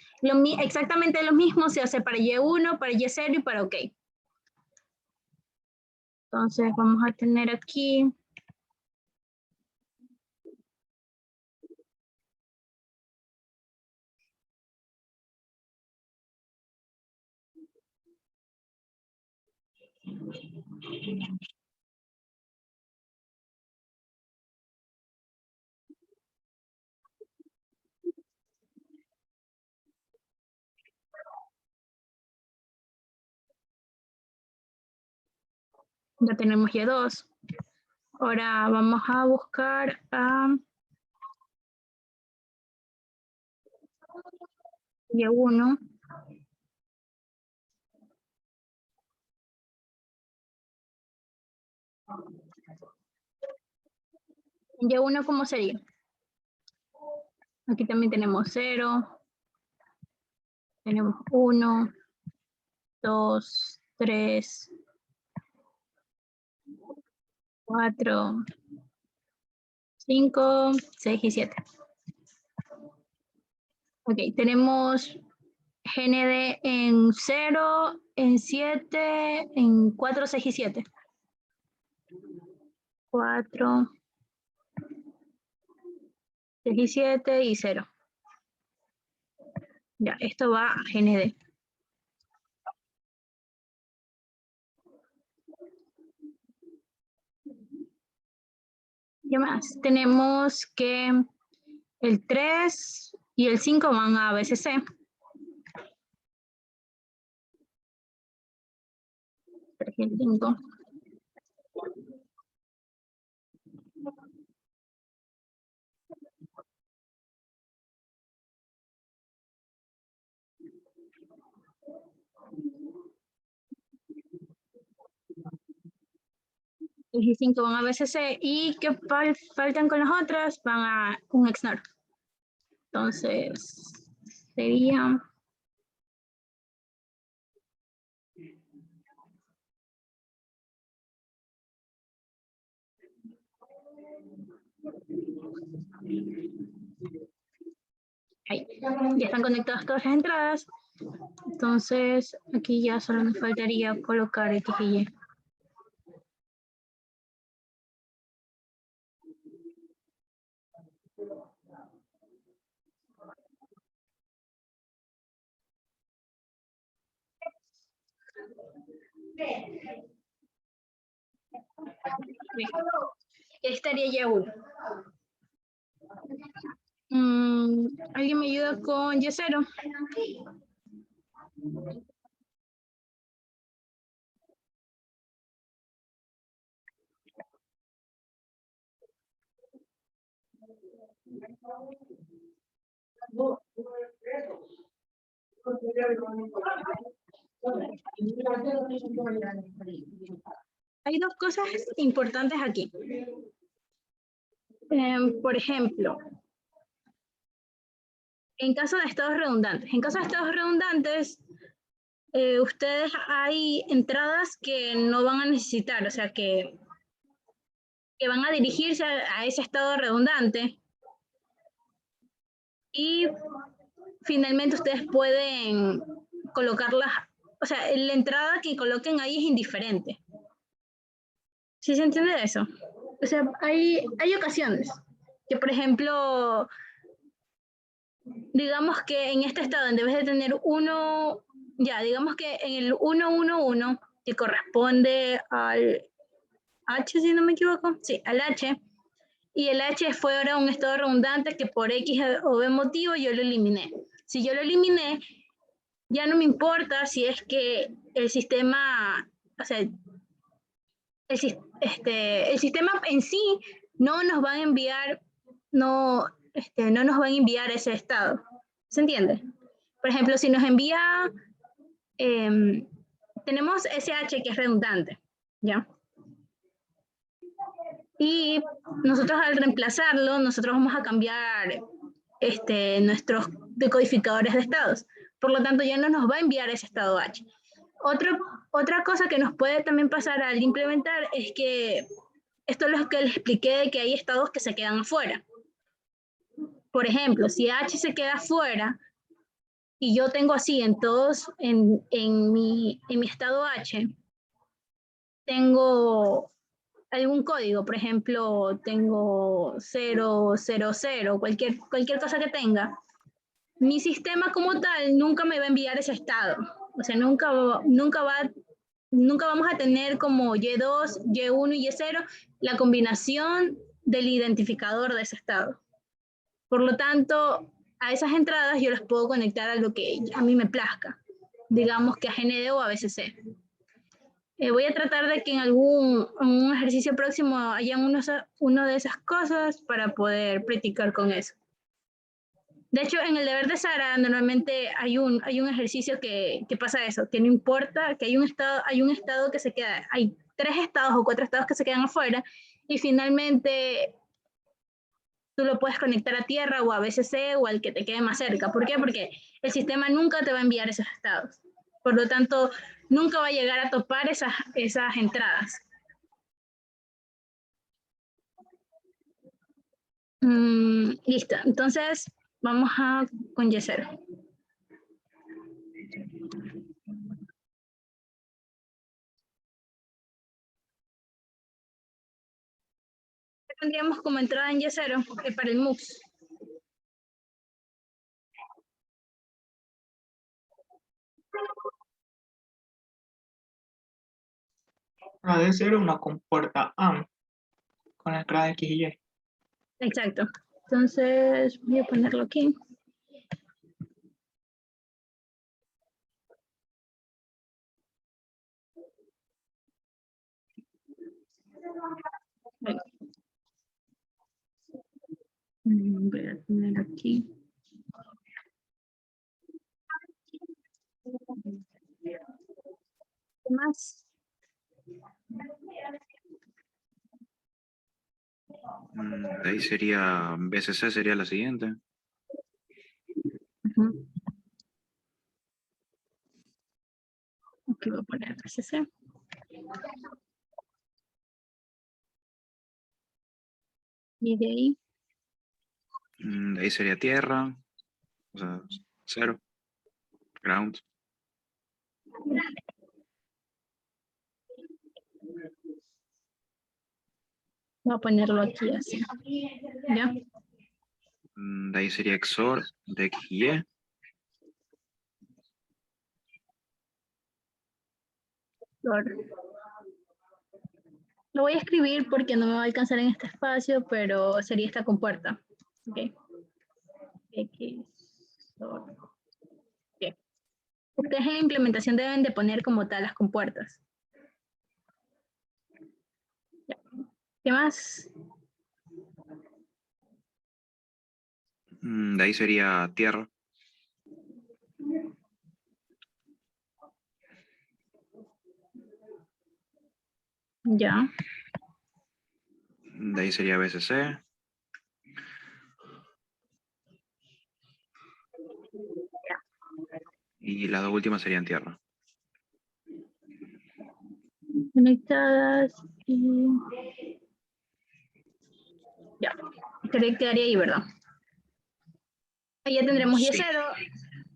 Exactamente lo mismo se hace para Y1, para Y0 y para OK. Entonces vamos a tener aquí. Ya tenemos Y2. Ahora vamos a buscar a Y1. Y1, ¿cómo sería? Aquí también tenemos 0. Tenemos 1, 2, 3, 4, 5, 6 y 7. Ok, tenemos GND en 0, en 7, en 4, 6 y 7. 4, 6 y 7 y 0. Ya, esto va a GND. ¿Qué más? Tenemos que el 3 y el 5 van a BCC. 3 y el 5. Y 5 van a BCC y que faltan con las otras van a un XNOR. Entonces, sería... Ahí. Ya están conectadas todas las entradas. Entonces, aquí ya solo nos faltaría colocar X y Y. Estaría ya uno. ¿Alguien me ayuda con Y0? Hay dos cosas importantes aquí. Por ejemplo, en caso de estados redundantes. En caso de estados redundantes, ustedes hay entradas que no van a necesitar, o sea, que van a dirigirse a ese estado redundante. Y finalmente ustedes pueden colocarlas, o sea, la entrada que coloquen ahí es indiferente. ¿Sí se entiende eso? O sea, hay ocasiones que, por ejemplo, digamos que en este estado, en vez de tener uno, ya, digamos que en el 111, que corresponde al H, si no me equivoco, sí, al H, y el H fue ahora un estado redundante que por X o B motivo yo lo eliminé. Si yo lo eliminé, ya no me importa si es que el sistema, o sea, el sistema en sí no nos va a enviar, no nos va a enviar ese estado. ¿Se entiende? Por ejemplo, si nos envía, tenemos SH que es redundante, ¿ya? Y nosotros al reemplazarlo, nosotros vamos a cambiar nuestros decodificadores de estados. Por lo tanto, ya no nos va a enviar ese estado H. Otra cosa que nos puede también pasar al implementar es que esto es lo que les expliqué de que hay estados que se quedan afuera. Por ejemplo, si H se queda afuera y yo tengo así en todos, en mi estado H, tengo algún código, por ejemplo, tengo 000, cualquier cosa que tenga, mi sistema como tal nunca me va a enviar ese estado. O sea, nunca vamos a tener como Y2, Y1 y Y0 la combinación del identificador de ese estado. Por lo tanto, a esas entradas yo las puedo conectar a lo que a mí me plazca. Digamos que a GND o a BCC. Voy a tratar de que en un ejercicio próximo haya una de esas cosas para poder practicar con eso. De hecho, en el deber de Sara normalmente hay un ejercicio que pasa eso, que no importa, que hay un estado que se queda, hay 3 estados o 4 estados que se quedan afuera y finalmente tú lo puedes conectar a tierra o a BCC o al que te quede más cerca. ¿Por qué? Porque el sistema nunca te va a enviar esos estados. Por lo tanto, nunca va a llegar a topar esas entradas. Listo. Entonces, vamos con Y0. ¿Qué tendríamos como entrada en Y0 para el MUX? Debe ser una compuerta AND con la entrada X y Y. Exacto. Entonces, voy a ponerlo aquí. Voy a poner aquí. ¿Qué más? De ahí sería, BCC sería la siguiente. Aquí voy a poner BCC. Y de ahí. De ahí sería tierra, o sea, 0, ground. Voy a ponerlo aquí así. ¿Ya? De ahí sería XOR de X y Y. Lo voy a escribir porque no me va a alcanzar en este espacio, pero sería esta compuerta. Ok. X. Okay. Ustedes en la implementación deben de poner como tal las compuertas. Ya. ¿Qué más? De ahí sería tierra. Ya. De ahí sería BCC. Y las dos últimas serían tierra. Conectadas y... Ya. Creo que quedaría ahí, ¿verdad? Ahí ya tendremos Sí. Y0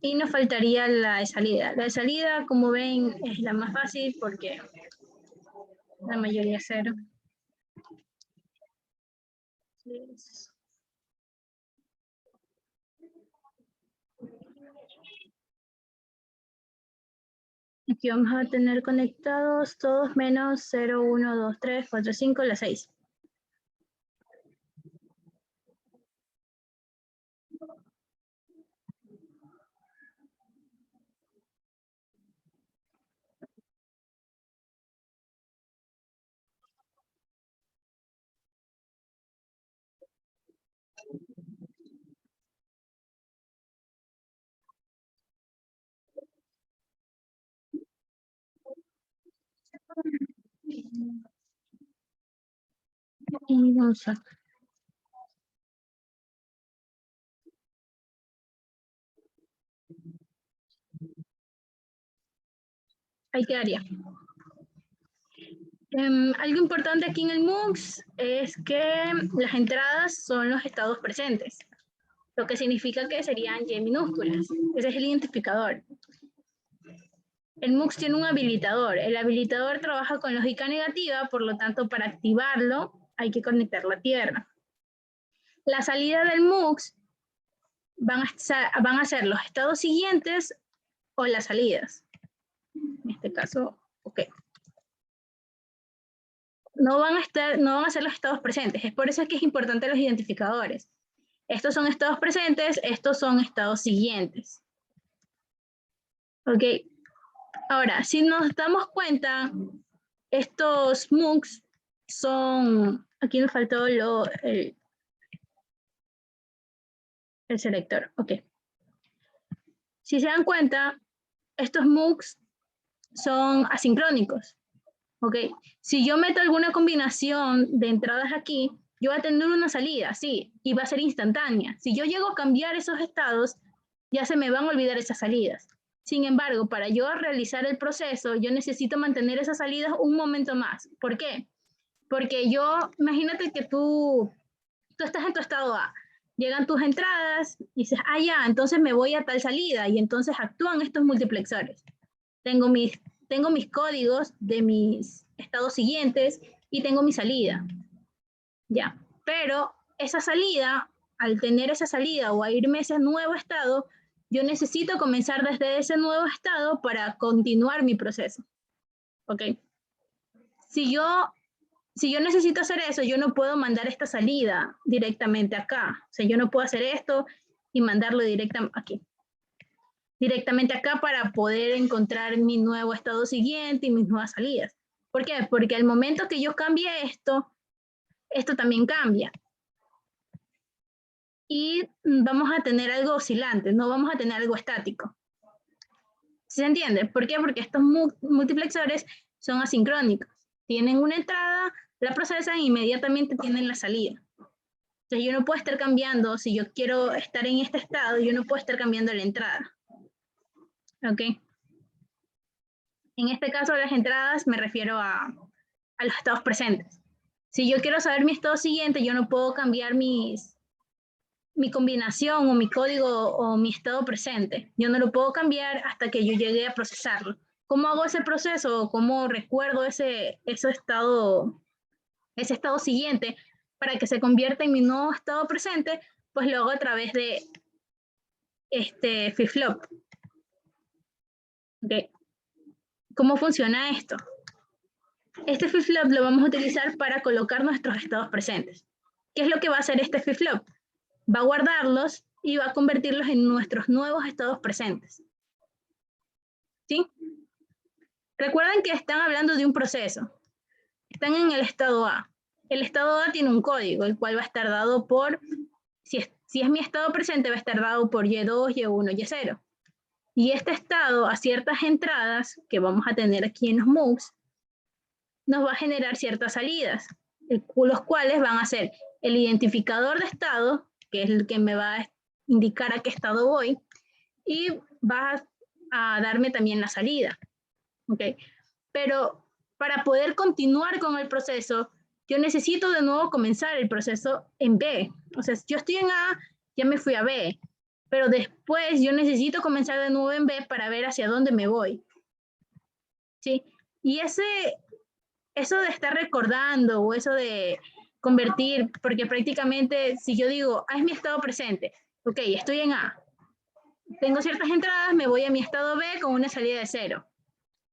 y nos faltaría la de salida. La de salida, como ven, es la más fácil porque la mayoría es 0. Aquí vamos a tener conectados todos menos 0, 1, 2, 3, 4, 5, las 6. Y vamos a... Ahí quedaría. Algo importante aquí en el MOOCs es que las entradas son los estados presentes, lo que significa que serían Y minúsculas. Ese es el identificador. El MOOCs tiene un habilitador. El habilitador trabaja con lógica negativa, por lo tanto, para activarlo hay que conectar la tierra. La salida del MOOCs van a ser los estados siguientes o las salidas. En este caso, ok. No van a ser los estados presentes. Es por eso que es importante los identificadores. Estos son estados presentes, estos son estados siguientes. Ok. Ahora, si nos damos cuenta, estos MOOCs son... Aquí me faltó el selector. Ok. Si se dan cuenta, estos MOOCs son asincrónicos. Ok. Si yo meto alguna combinación de entradas aquí, yo voy a tener una salida, sí, y va a ser instantánea. Si yo llego a cambiar esos estados, ya se me van a olvidar esas salidas. Sin embargo, para yo realizar el proceso, yo necesito mantener esas salidas un momento más. ¿Por qué? Porque yo, imagínate que tú estás en tu estado A, llegan tus entradas, y dices, ah, ya, entonces me voy a tal salida, y entonces actúan estos multiplexores. Tengo mis códigos de mis estados siguientes y tengo mi salida. Ya, pero esa salida, al tener esa salida o a irme a ese nuevo estado, yo necesito comenzar desde ese nuevo estado para continuar mi proceso. ¿Ok? Si yo necesito hacer eso, yo no puedo mandar esta salida directamente acá. O sea, yo no puedo hacer esto y mandarlo directamente acá para poder encontrar mi nuevo estado siguiente y mis nuevas salidas. ¿Por qué? Porque al momento que yo cambie esto también cambia. Y vamos a tener algo oscilante, no vamos a tener algo estático. ¿Sí se entiende? ¿Por qué? Porque estos multiplexores son asincrónicos. Tienen una entrada, la procesan e inmediatamente tienen la salida. Entonces yo no puedo estar cambiando, si yo quiero estar en este estado, yo no puedo estar cambiando la entrada. ¿Ok? En este caso, las entradas me refiero a los estados presentes. Si yo quiero saber mi estado siguiente, yo no puedo cambiar mi combinación o mi código o mi estado presente. Yo no lo puedo cambiar hasta que yo llegue a procesarlo. ¿Cómo hago ese proceso? ¿Cómo recuerdo ese estado siguiente para que se convierta en mi nuevo estado presente? Pues lo hago a través de flip-flop. Okay. ¿Cómo funciona esto? Este flip-flop lo vamos a utilizar para colocar nuestros estados presentes. ¿Qué es lo que va a hacer este flip-flop? Va a guardarlos y va a convertirlos en nuestros nuevos estados presentes. ¿Sí? Recuerden que están hablando de un proceso. Están en el estado A. El estado A tiene un código, el cual va a estar dado por si es mi estado presente, va a estar dado por Y2, Y1, Y0. Y este estado, a ciertas entradas que vamos a tener aquí en los MOOCs, nos va a generar ciertas salidas, los cuales van a ser el identificador de estado, que es el que me va a indicar a qué estado voy, y va a darme también la salida. ¿Okay? Pero para poder continuar con el proceso, yo necesito de nuevo comenzar el proceso en B. O sea, yo estoy en A, ya me fui a B, pero después yo necesito comenzar de nuevo en B para ver hacia dónde me voy. ¿Sí? Y eso de estar recordando o eso de convertir, porque prácticamente si yo digo, es mi estado presente, ok, estoy en A, tengo ciertas entradas, me voy a mi estado B con una salida de 0.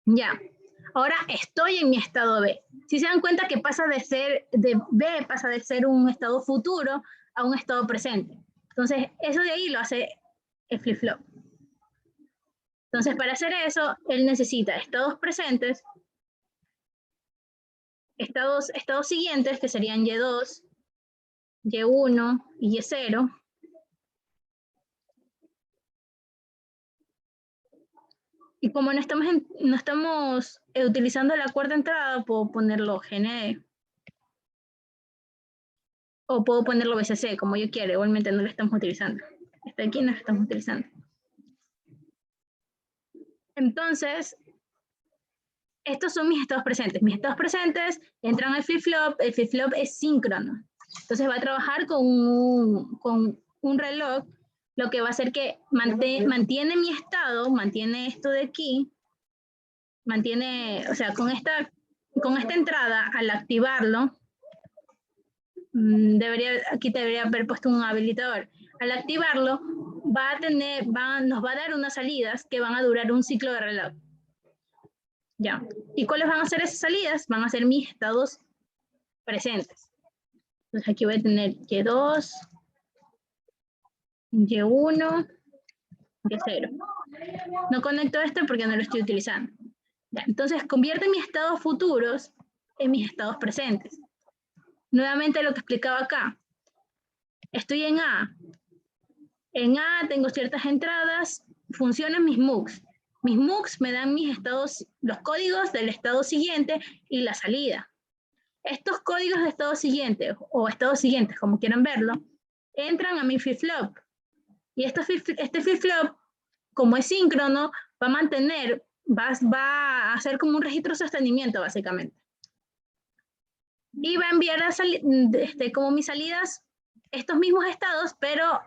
Ya, ahora estoy en mi estado B. Si se dan cuenta que pasa de B pasa de ser un estado futuro a un estado presente. Entonces, eso de ahí lo hace el flip-flop. Entonces, para hacer eso, él necesita estados presentes, estados siguientes, que serían Y2, Y1 y Y0. Y como no estamos utilizando la cuarta entrada, puedo ponerlo GNE. O puedo ponerlo BCC, como yo quiera. Igualmente no lo estamos utilizando. Está aquí, no lo estamos utilizando. Entonces, estos son mis estados presentes. Mis estados presentes entran al flip-flop. El flip-flop es síncrono. Entonces va a trabajar con un reloj, lo que va a hacer que mantiene mi estado, mantiene esto de aquí, mantiene, o sea, con esta entrada, al activarlo, aquí debería haber puesto un habilitador. Al activarlo, nos va a dar unas salidas que van a durar un ciclo de reloj. Ya. ¿Y cuáles van a ser esas salidas? Van a ser mis estados presentes. Entonces aquí voy a tener Y2, Y1, Y0. No conecto este porque no lo estoy utilizando. Ya. Entonces convierte mis estados futuros en mis estados presentes. Nuevamente lo que explicaba acá. Estoy en A. En A tengo ciertas entradas, funcionan mis MOOCs. Mis MOOCs me dan mis estados, los códigos del estado siguiente y la salida. Estos códigos de estado siguiente o estados siguientes, como quieran verlo, entran a mi flip-flop. Y este flip-flop, como es síncrono, va a hacer como un registro de sostenimiento, básicamente. Y va a enviar como mis salidas estos mismos estados, pero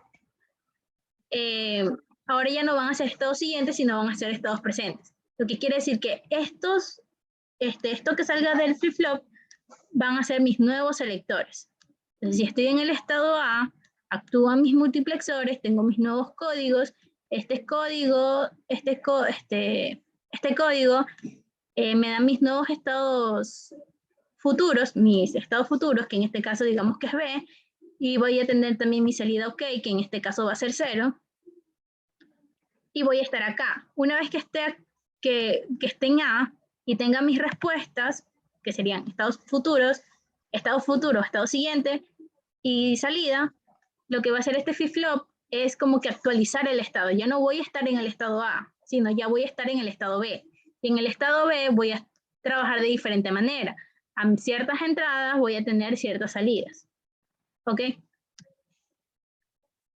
ahora ya no van a ser estados siguientes, sino van a ser estados presentes. Lo que quiere decir que esto que salga del flip-flop van a ser mis nuevos selectores. Entonces, si estoy en el estado A, actúan mis multiplexores, tengo mis nuevos códigos, este código me da mis nuevos estados futuros, que en este caso digamos que es B, y voy a tener también mi salida OK, que en este caso va a ser 0, y voy a estar acá. Una vez que esté en A y tenga mis respuestas, que serían estado futuro, estado siguiente y salida, lo que va a hacer este flip-flop es como que actualizar el estado. Ya no voy a estar en el estado A, sino ya voy a estar en el estado B. Y en el estado B voy a trabajar de diferente manera. A ciertas entradas voy a tener ciertas salidas. ¿Ok?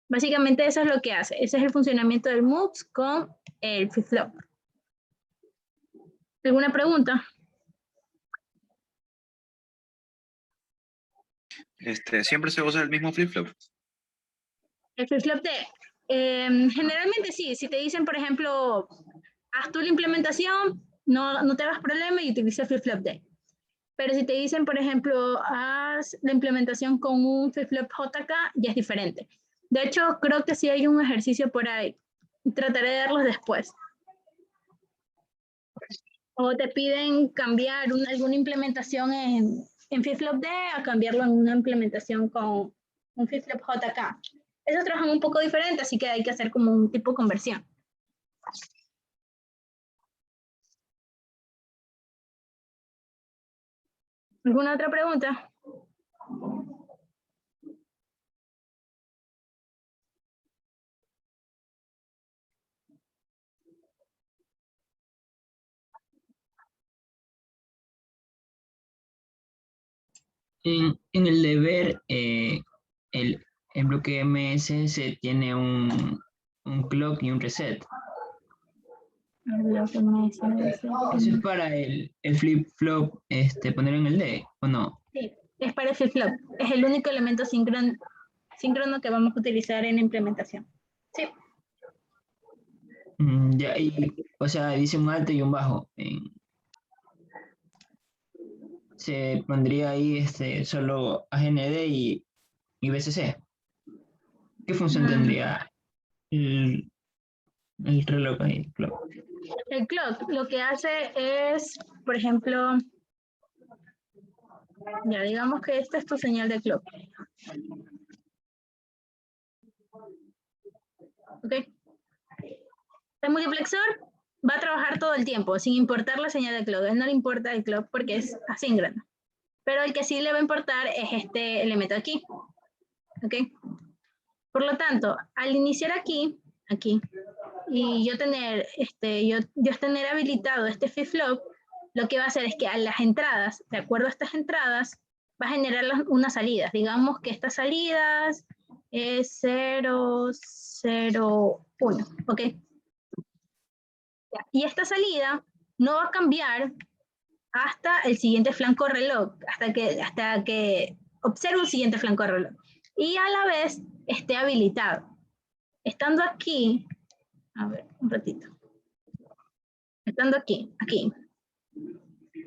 Básicamente eso es lo que hace. Ese es el funcionamiento del MOOCs con el flip-flop. ¿Alguna pregunta? ¿Siempre se usa el mismo flip-flop? El flip-flop generalmente sí. Si te dicen, por ejemplo, haz tú la implementación, no te hagas problema y utiliza el flip-flop D. Pero si te dicen, por ejemplo, haz la implementación con un flip-flop JK, ya es diferente. De hecho, creo que sí hay un ejercicio por ahí. Trataré de darlos después. O te piden cambiar alguna implementación en flip-flop D a cambiarlo en una implementación con un flip-flop JK. Esos trabajan un poco diferente, así que hay que hacer como un tipo de conversión. ¿Alguna otra pregunta? En el deber, el bloque MSS tiene un clock y un reset. Lo que me dice, Eso es para el flip-flop, ponerlo en el D, ¿o no? sí, es para el flip-flop. Es el único elemento síncrono que vamos a utilizar en la implementación. Sí. Ya, o sea, dice un alto y un bajo. Se pondría ahí solo AGND y BCC. ¿Qué función tendría el reloj ahí? Clock? El clock lo que hace es, por ejemplo, ya digamos que esta es tu señal de clock. ¿Ok? El multiplexor va a trabajar todo el tiempo, sin importar la señal de clock. A él no le importa el clock porque es asíncrono. Pero el que sí le va a importar es este elemento aquí. ¿Ok? Por lo tanto, al iniciar aquí, y yo tener, yo tener habilitado este flip-flop, lo que va a hacer es que a las entradas, de acuerdo a estas entradas, va a generar unas salidas. Digamos que estas salidas es 0, 0, 1, ¿ok? Y esta salida no va a cambiar hasta el siguiente flanco reloj, hasta que observe un siguiente flanco reloj. Y a la vez esté habilitado. Estando aquí, a ver, un ratito. Estando aquí,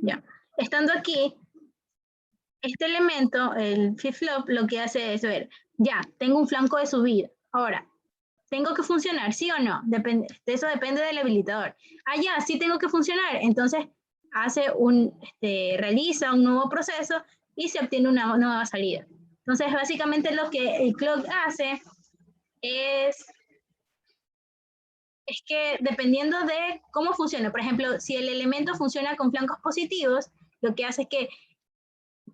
ya. Estando aquí, este elemento, el flip-flop, lo que hace es ver, ya, tengo un flanco de subida. Ahora, ¿tengo que funcionar, sí o no? Eso depende del habilitador. Ah, ya, sí tengo que funcionar. Entonces, realiza un nuevo proceso y se obtiene una nueva salida. Entonces, básicamente lo que el clock hace es que dependiendo de cómo funciona, por ejemplo, si el elemento funciona con flancos positivos, lo que hace es que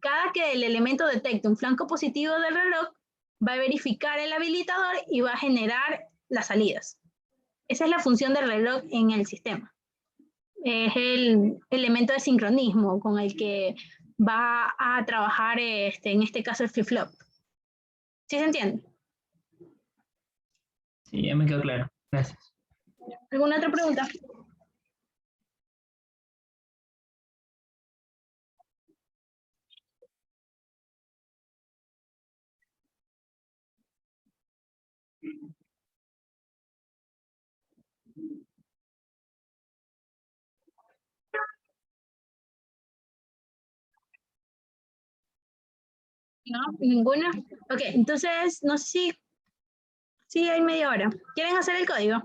cada que el elemento detecte un flanco positivo del reloj, va a verificar el habilitador y va a generar las salidas. Esa es la función del reloj en el sistema. Es el elemento de sincronismo con el que va a trabajar, en este caso, el flip-flop. ¿Sí se entiende? Sí, ya me quedó claro. Gracias. ¿Alguna otra pregunta? No, ninguna. Ok, entonces, no sé si hay media hora. ¿Quieren hacer el código?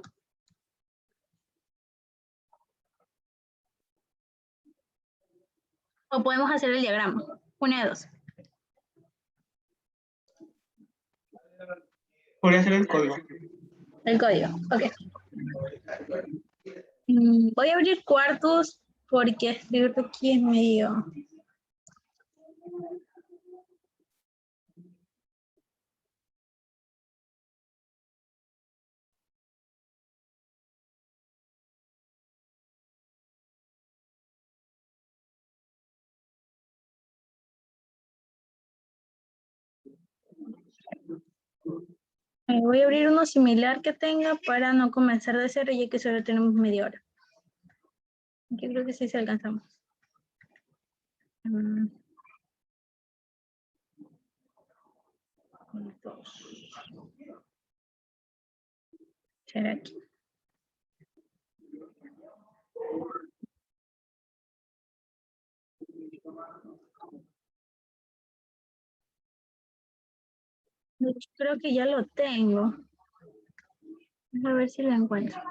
O podemos hacer el diagrama. Una de dos. Podría ser el código. El código, ok. Voy a abrir Quartus porque escribir aquí es medio... Voy a abrir uno similar que tenga para no comenzar de cero, ya que solo tenemos media hora. Yo creo que sí se alcanzamos. Será aquí. Creo que ya lo tengo. A ver si lo encuentro.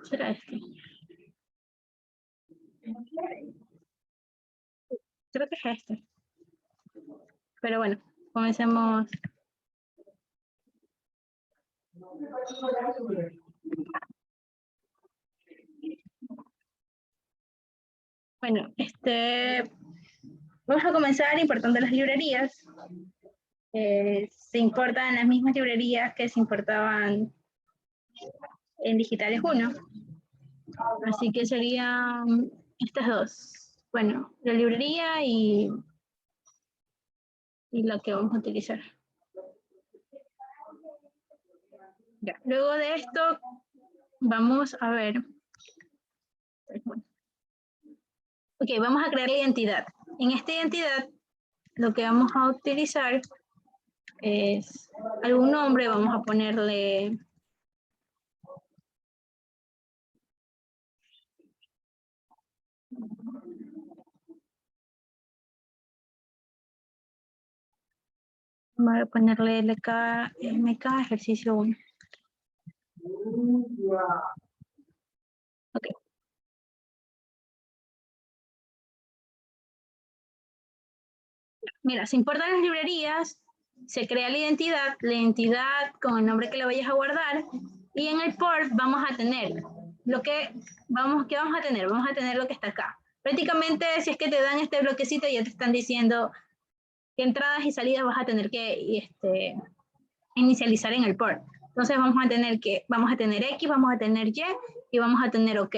¿Será este? Creo que es este. Pero bueno, comencemos. Bueno, vamos a comenzar importando las librerías. Se importan las mismas librerías que se importaban en Digitales 1. Así que serían estas dos. Bueno, la librería y la que vamos a utilizar. Ya. Luego de esto, vamos a ver. Ok, vamos a crear la identidad. En esta identidad, lo que vamos a utilizar es algún nombre, vamos a ponerle... Voy a ponerle MK ejercicio 1. Ok. Mira, se importan las librerías, se crea la identidad con el nombre que le vayas a guardar, y en el port vamos a tener ¿qué vamos a tener? Vamos a tener lo que está acá. Prácticamente, si es que te dan este bloquecito, ya te están diciendo qué entradas y salidas vas a tener que inicializar en el port. Entonces vamos a tener X, vamos a tener Y y vamos a tener OK.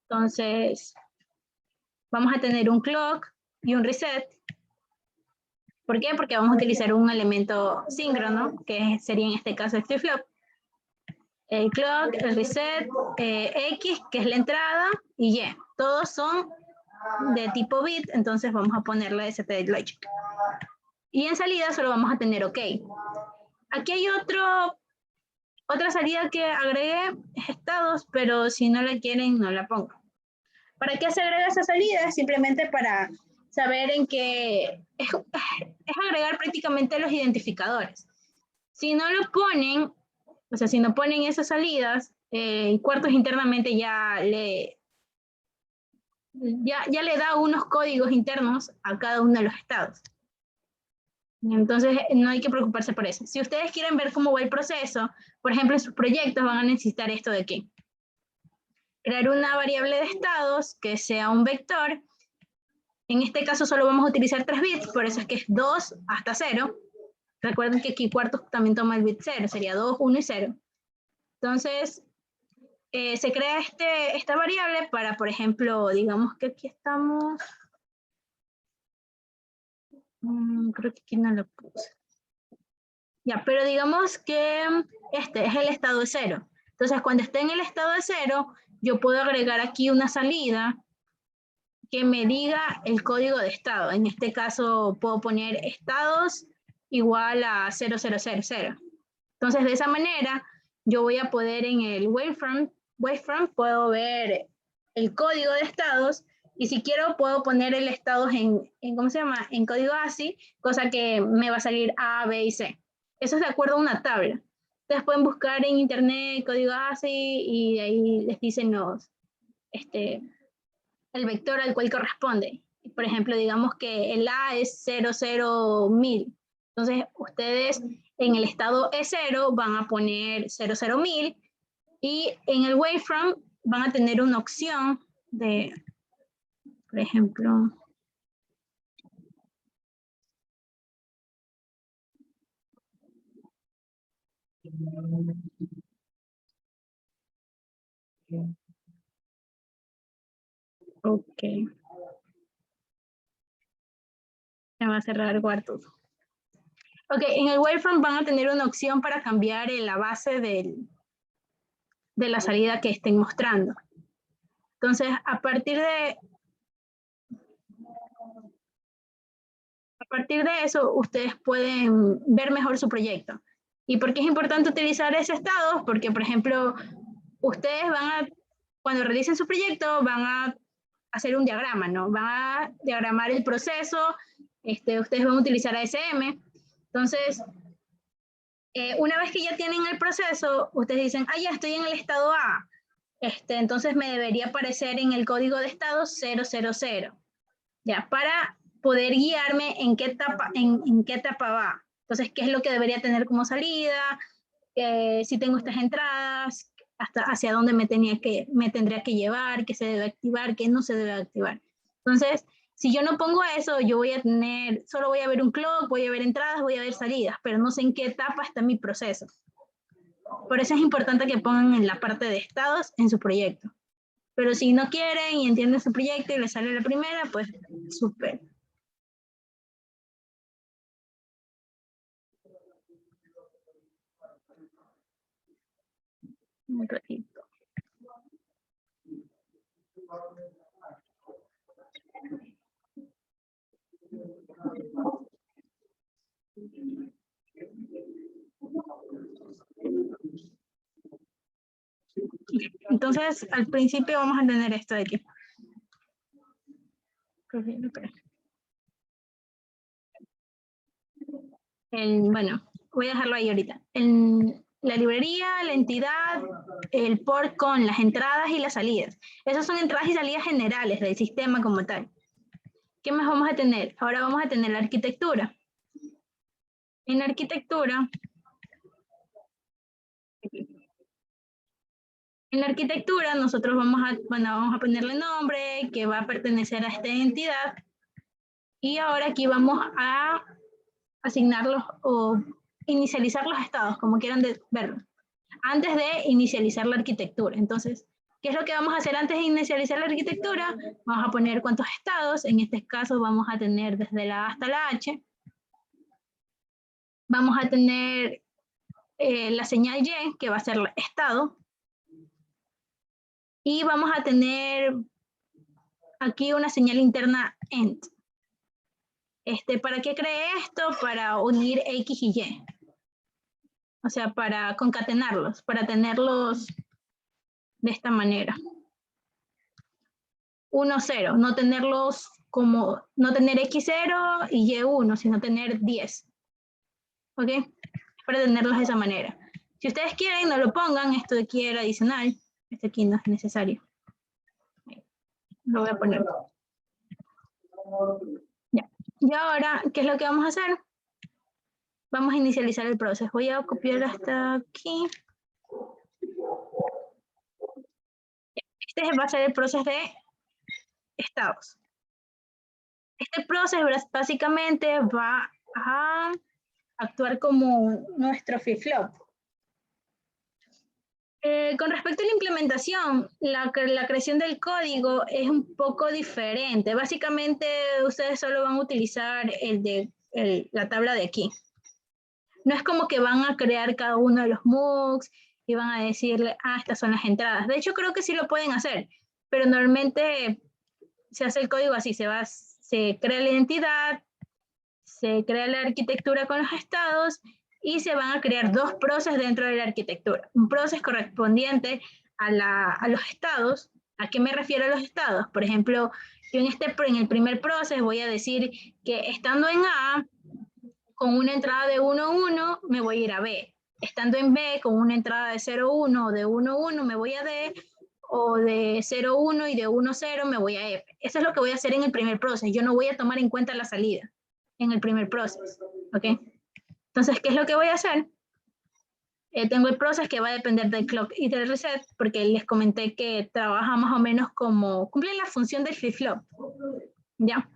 Entonces, vamos a tener un clock y un reset. ¿Por qué? Porque vamos a utilizar un elemento síncrono, que sería en este caso el flip-flop. El clock, el reset, X, que es la entrada, y Y. Todos son de tipo bit, entonces vamos a ponerle ST logic. Y en salida solo vamos a tener OK. Aquí hay otra salida que agregué, es estados, pero si no la quieren, no la pongo. ¿Para qué se agrega esa salida? Simplemente para saber en qué... Es agregar prácticamente los identificadores. Si no lo ponen, o sea, si no ponen esas salidas, Quartus internamente ya le da unos códigos internos a cada uno de los estados. Entonces, no hay que preocuparse por eso. Si ustedes quieren ver cómo va el proceso, por ejemplo, en sus proyectos van a necesitar esto de aquí. Crear una variable de estados que sea un vector. En este caso solo vamos a utilizar 3 bits, por eso es que es 2 hasta 0. Recuerden que aquí Quartus también toma el bit 0, sería 2, 1 y 0. Entonces, se crea esta variable para, por ejemplo, digamos que aquí estamos... creo que aquí no lo puse. Ya, pero digamos que este es el estado de 0. Entonces, cuando esté en el estado de 0, yo puedo agregar aquí una salida que me diga el código de estado. En este caso, puedo poner estados igual a 0000. Entonces, de esa manera, yo voy a poder en el waveform puedo ver el código de estados, y si quiero puedo poner el estados ¿cómo se llama? En código ASCII, cosa que me va a salir A, B y C. Eso es de acuerdo a una tabla. Ustedes pueden buscar en internet código ASCII y ahí les dicen el vector al cual corresponde. Por ejemplo, digamos que el A es 00000. Entonces, ustedes en el estado E0 van a poner 00000 y en el waveform van a tener una opción de, por ejemplo, ok. Se va a cerrar el cuarto. Ok, en el waveform van a tener una opción para cambiar la base de la salida que estén mostrando. Entonces, a partir de eso, ustedes pueden ver mejor su proyecto. ¿Y por qué es importante utilizar ese estado? Porque, por ejemplo, ustedes cuando realicen su proyecto, van a hacer un diagrama, ¿no? Van a diagramar el proceso, ustedes van a utilizar ASM. Entonces, una vez que ya tienen el proceso, ustedes dicen, ya estoy en el estado A. Entonces me debería aparecer en el código de estado 000. Ya, para poder guiarme en qué etapa va. Entonces, ¿qué es lo que debería tener como salida? Si tengo estas entradas, hacia dónde me tendría que llevar, qué se debe activar, qué no se debe activar. Entonces, si yo no pongo eso, yo solo voy a ver un clock, voy a ver entradas, voy a ver salidas, pero no sé en qué etapa está mi proceso. Por eso es importante que pongan en la parte de estados en su proyecto. Pero si no quieren y entienden su proyecto y les sale la primera, pues súper. Un ratito. Entonces, al principio vamos a tener esto de aquí. Bueno, voy a dejarlo ahí ahorita. La librería, la entidad, el port con las entradas y las salidas. Esas son entradas y salidas generales del sistema como tal. ¿Qué más vamos a tener? Ahora vamos a tener la arquitectura. En la arquitectura, nosotros vamos a ponerle nombre que va a pertenecer a esta entidad. Y ahora aquí vamos a asignarlos o inicializar los estados, como quieran verlo, antes de inicializar la arquitectura. Entonces, ¿qué es lo que vamos a hacer antes de inicializar la arquitectura? Vamos a poner cuántos estados. En este caso vamos a tener desde la A hasta la H. Vamos a tener la señal Y, que va a ser el estado. Y vamos a tener aquí una señal interna END. ¿Para qué creé esto? Para unir X y Y. O sea, para concatenarlos, para tenerlos de esta manera. 1, 0, no tenerlos como, no tener X0 y Y1, sino tener 10. ¿Ok? Para tenerlos de esa manera. Si ustedes quieren, no lo pongan, esto de aquí era adicional, este aquí no es necesario. Lo voy a poner. Ya. Y ahora, ¿qué es lo que vamos a hacer? Vamos a inicializar el proceso. Voy a copiar hasta aquí. Este va a ser el proceso de estados. Este proceso básicamente va a actuar como nuestro flip-flop. Con respecto a la implementación, la creación del código es un poco diferente. Básicamente, ustedes solo van a utilizar la tabla de aquí. No es como que van a crear cada uno de los MOOCs y van a decirle, estas son las entradas. De hecho, creo que sí lo pueden hacer, pero normalmente se hace el código así, se crea la identidad, se crea la arquitectura con los estados y se van a crear 2 procesos dentro de la arquitectura. Un proceso correspondiente a los estados. ¿A qué me refiero a los estados? Por ejemplo, yo en el primer proceso voy a decir que estando en A, con una entrada de 1, 1, me voy a ir a B. Estando en B, con una entrada de 0, 1 o de 1, 1, me voy a D, o de 0, 1 y de 1, 0 me voy a F. Eso es lo que voy a hacer en el primer proceso. Yo no voy a tomar en cuenta la salida en el primer proceso. ¿Ok? Entonces, ¿qué es lo que voy a hacer? Tengo el proceso que va a depender del clock y del reset, porque les comenté que trabaja más o menos como, cumple la función del flip-flop. ¿Ya?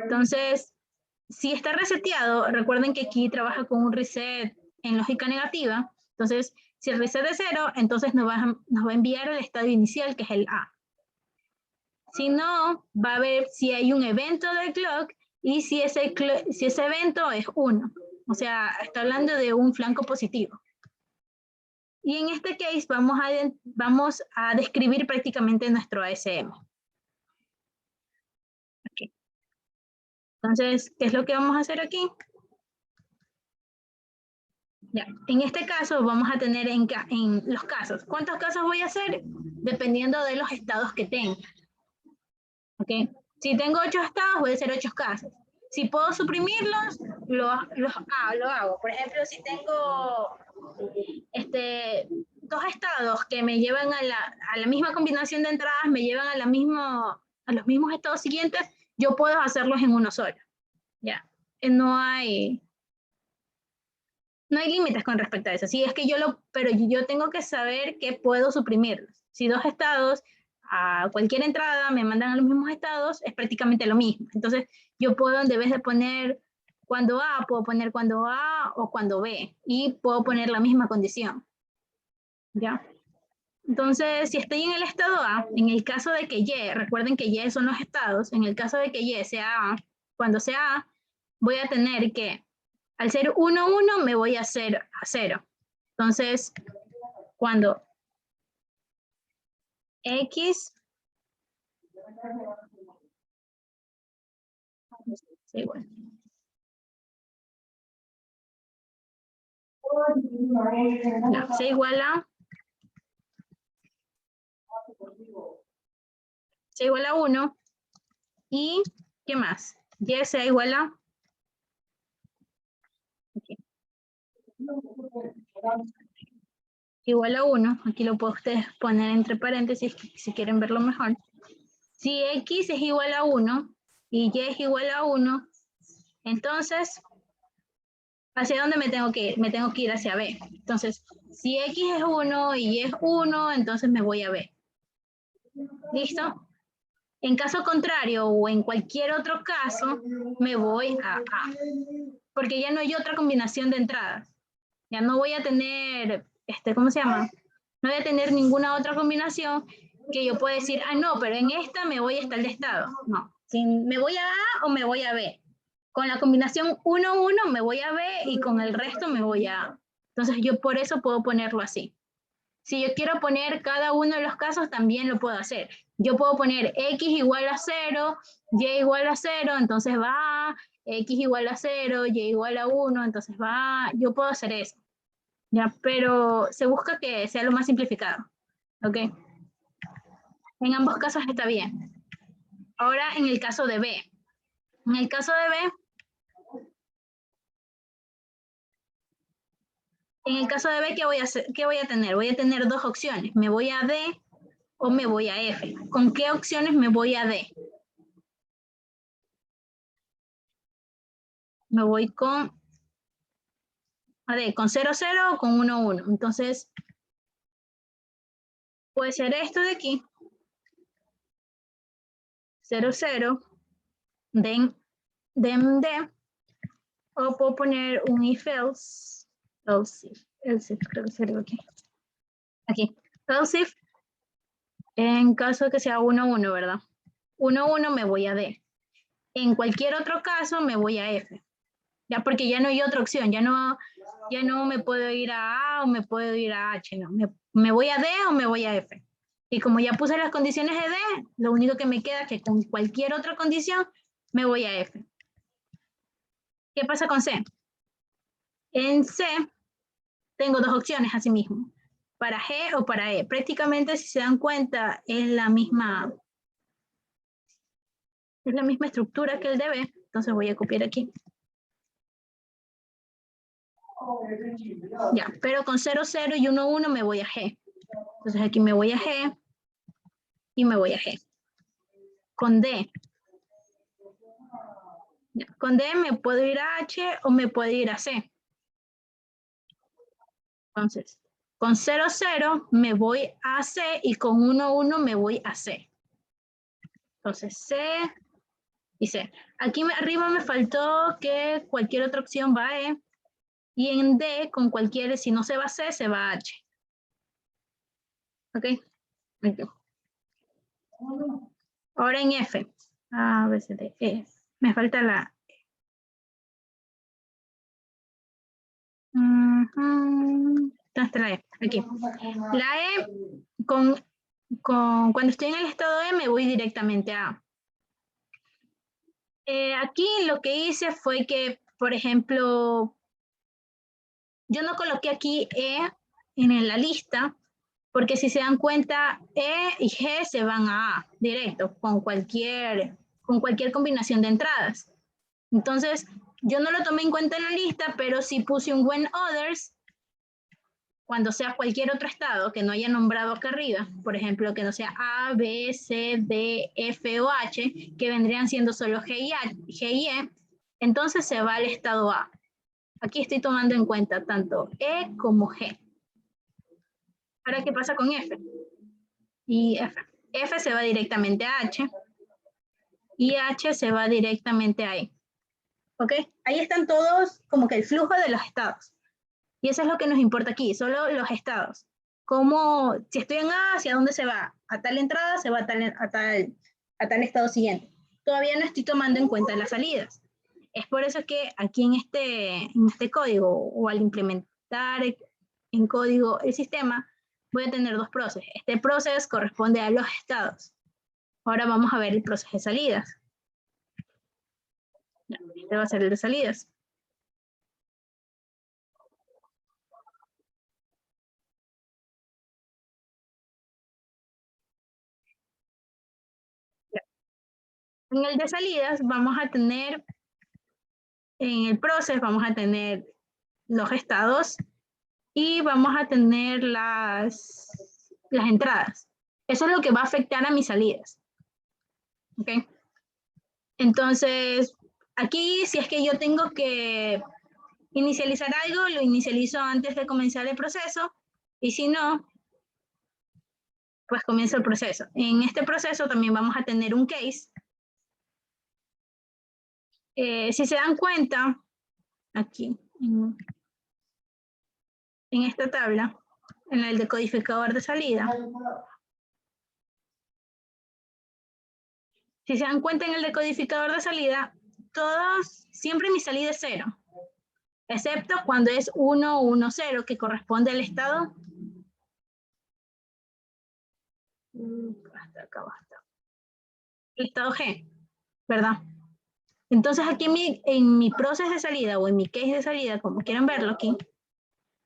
Entonces, si está reseteado, recuerden que aquí trabaja con un reset en lógica negativa. Entonces, si el reset es 0, entonces nos va a enviar el estado inicial, que es el A. Si no, va a ver si hay un evento del clock y si ese evento es 1. O sea, está hablando de un flanco positivo. Y en este case vamos a describir prácticamente nuestro ASM. Okay. Entonces, ¿qué es lo que vamos a hacer aquí? Ya. En este caso vamos a tener en los casos. ¿Cuántos casos voy a hacer? Dependiendo de los estados que tenga. ¿Okay? Si tengo 8 estados, voy a hacer 8 casos. Si puedo suprimirlos, lo hago. Por ejemplo, si tengo 2 estados que me llevan a la misma combinación de entradas, me llevan a los mismos estados siguientes, yo puedo hacerlos en uno solo. ¿Ya? No hay límites con respecto a eso. Sí, es que pero yo tengo que saber que puedo suprimirlos. Si 2 estados a cualquier entrada me mandan a los mismos estados, es prácticamente lo mismo. Entonces, yo puedo, en vez de poner cuando A, puedo poner cuando A o cuando B. Y puedo poner la misma condición. ¿Ya? Entonces, si estoy en el estado A, en el caso de que Y, recuerden que Y son los estados, en el caso de que Y sea A, cuando sea A, voy a tener que, al ser 1, 1, me voy a hacer a 0. Entonces, cuando X es igual. No, sea igual a 1 y ¿qué más? Y sea igual a igual a 1, aquí lo puedo ustedes poner entre paréntesis si quieren verlo mejor. Si X es igual a 1 y Y es igual a 1, entonces, ¿hacia dónde me tengo que ir? Me tengo que ir hacia B. Entonces, si X es 1 y Y es 1, entonces me voy a B. ¿Listo? En caso contrario o en cualquier otro caso, me voy a A. Porque ya no hay otra combinación de entradas. Ya no voy a tener, ¿cómo se llama? No voy a tener ninguna otra combinación que yo pueda decir, ah, no, pero en esta me voy hasta el de estado. No, si me voy a A o me voy a B. Con la combinación 1, 1 me voy a B y con el resto me voy a A. Entonces yo por eso puedo ponerlo así. Si yo quiero poner cada uno de los casos, también lo puedo hacer. Yo puedo poner X igual a 0, Y igual a 0, entonces va A, X igual a 0, Y igual a 1, entonces va A. Yo puedo hacer eso. ¿Ya? Pero se busca que sea lo más simplificado. ¿Ok? En ambos casos está bien. Ahora en el caso de B. En el caso de B, ¿qué voy a hacer? ¿Qué voy a tener? Voy a tener dos opciones. ¿Me voy a D o me voy a F? ¿Con qué opciones me voy a D? Me voy con con 0, 0 o con 1, 1. Entonces, puede ser esto de aquí. 0, 0. Den D. O puedo poner un if else. Else creo que sería aquí. Aquí. Else if. En caso de que sea 1, 1, ¿verdad? 1, 1 me voy a D. En cualquier otro caso me voy a F. Ya porque ya no hay otra opción. Ya no me puedo ir a A o me puedo ir a H. No. Me voy a D o me voy a F. Y como ya puse las condiciones de D, lo único que me queda es que con cualquier otra condición me voy a F. ¿Qué pasa con C? En C tengo dos opciones así mismo. Para G o para E. Prácticamente, si se dan cuenta, es la misma estructura que el de B. Entonces voy a copiar aquí. Ya, pero con 0, 0 y 1, 1 me voy a G. Entonces aquí me voy a G y me voy a G. Con D. Ya, con D me puedo ir a H o me puedo ir a C. Entonces, con 0, 0 me voy a C y con 1, 1 me voy a C. Entonces, C y C. Aquí arriba me faltó que cualquier otra opción va a E. Y en D, con cualquier, si no se va a C, se va a H. ¿Ok? Okay. Ahora en F. A, B, C, D, E. Me falta la ¿dónde está la E? Aquí. La E, cuando estoy en el estado E, me voy directamente a A. Aquí lo que hice fue que, por ejemplo, yo no coloqué aquí E en la lista, porque si se dan cuenta, E y G se van a A directo, con cualquier combinación de entradas. Entonces, yo no lo tomé en cuenta en la lista, pero sí puse un when others, cuando sea cualquier otro estado que no haya nombrado acá arriba, por ejemplo, que no sea A, B, C, D, F o H, que vendrían siendo solo G y E, entonces se va al estado A. Aquí estoy tomando en cuenta tanto E como G. Ahora, ¿qué pasa con F? Y F. F se va directamente a H y H se va directamente a E. ¿Ok? Ahí están todos como que el flujo de los estados. Y eso es lo que nos importa aquí, solo los estados. cómo, si estoy en A, ¿hacia dónde se va? A tal entrada se va a tal estado siguiente. Todavía no estoy tomando en cuenta las salidas. Es por eso que aquí en este código, o al implementar en código el sistema, voy a tener dos procesos. Este proceso corresponde a los estados. Ahora vamos a ver el proceso de salidas. Este va a ser el de salidas. En el de salidas vamos a tener, en el proceso vamos a tener los estados y vamos a tener las entradas. Eso es lo que va a afectar a mis salidas. ¿Ok? Entonces, aquí si es que yo tengo que inicializar algo, lo inicializo antes de comenzar el proceso, y si no, pues comienza el proceso. En este proceso también vamos a tener un case. Si se dan cuenta, aquí, en esta tabla, en el decodificador de salida, si se dan cuenta en el decodificador de salida, siempre mi salida es 0, excepto cuando es 1, 1, 0, que corresponde al estado. Hasta acá basta. El estado G, ¿verdad? Entonces aquí en mi proceso de salida o en mi case de salida, como quieran verlo aquí,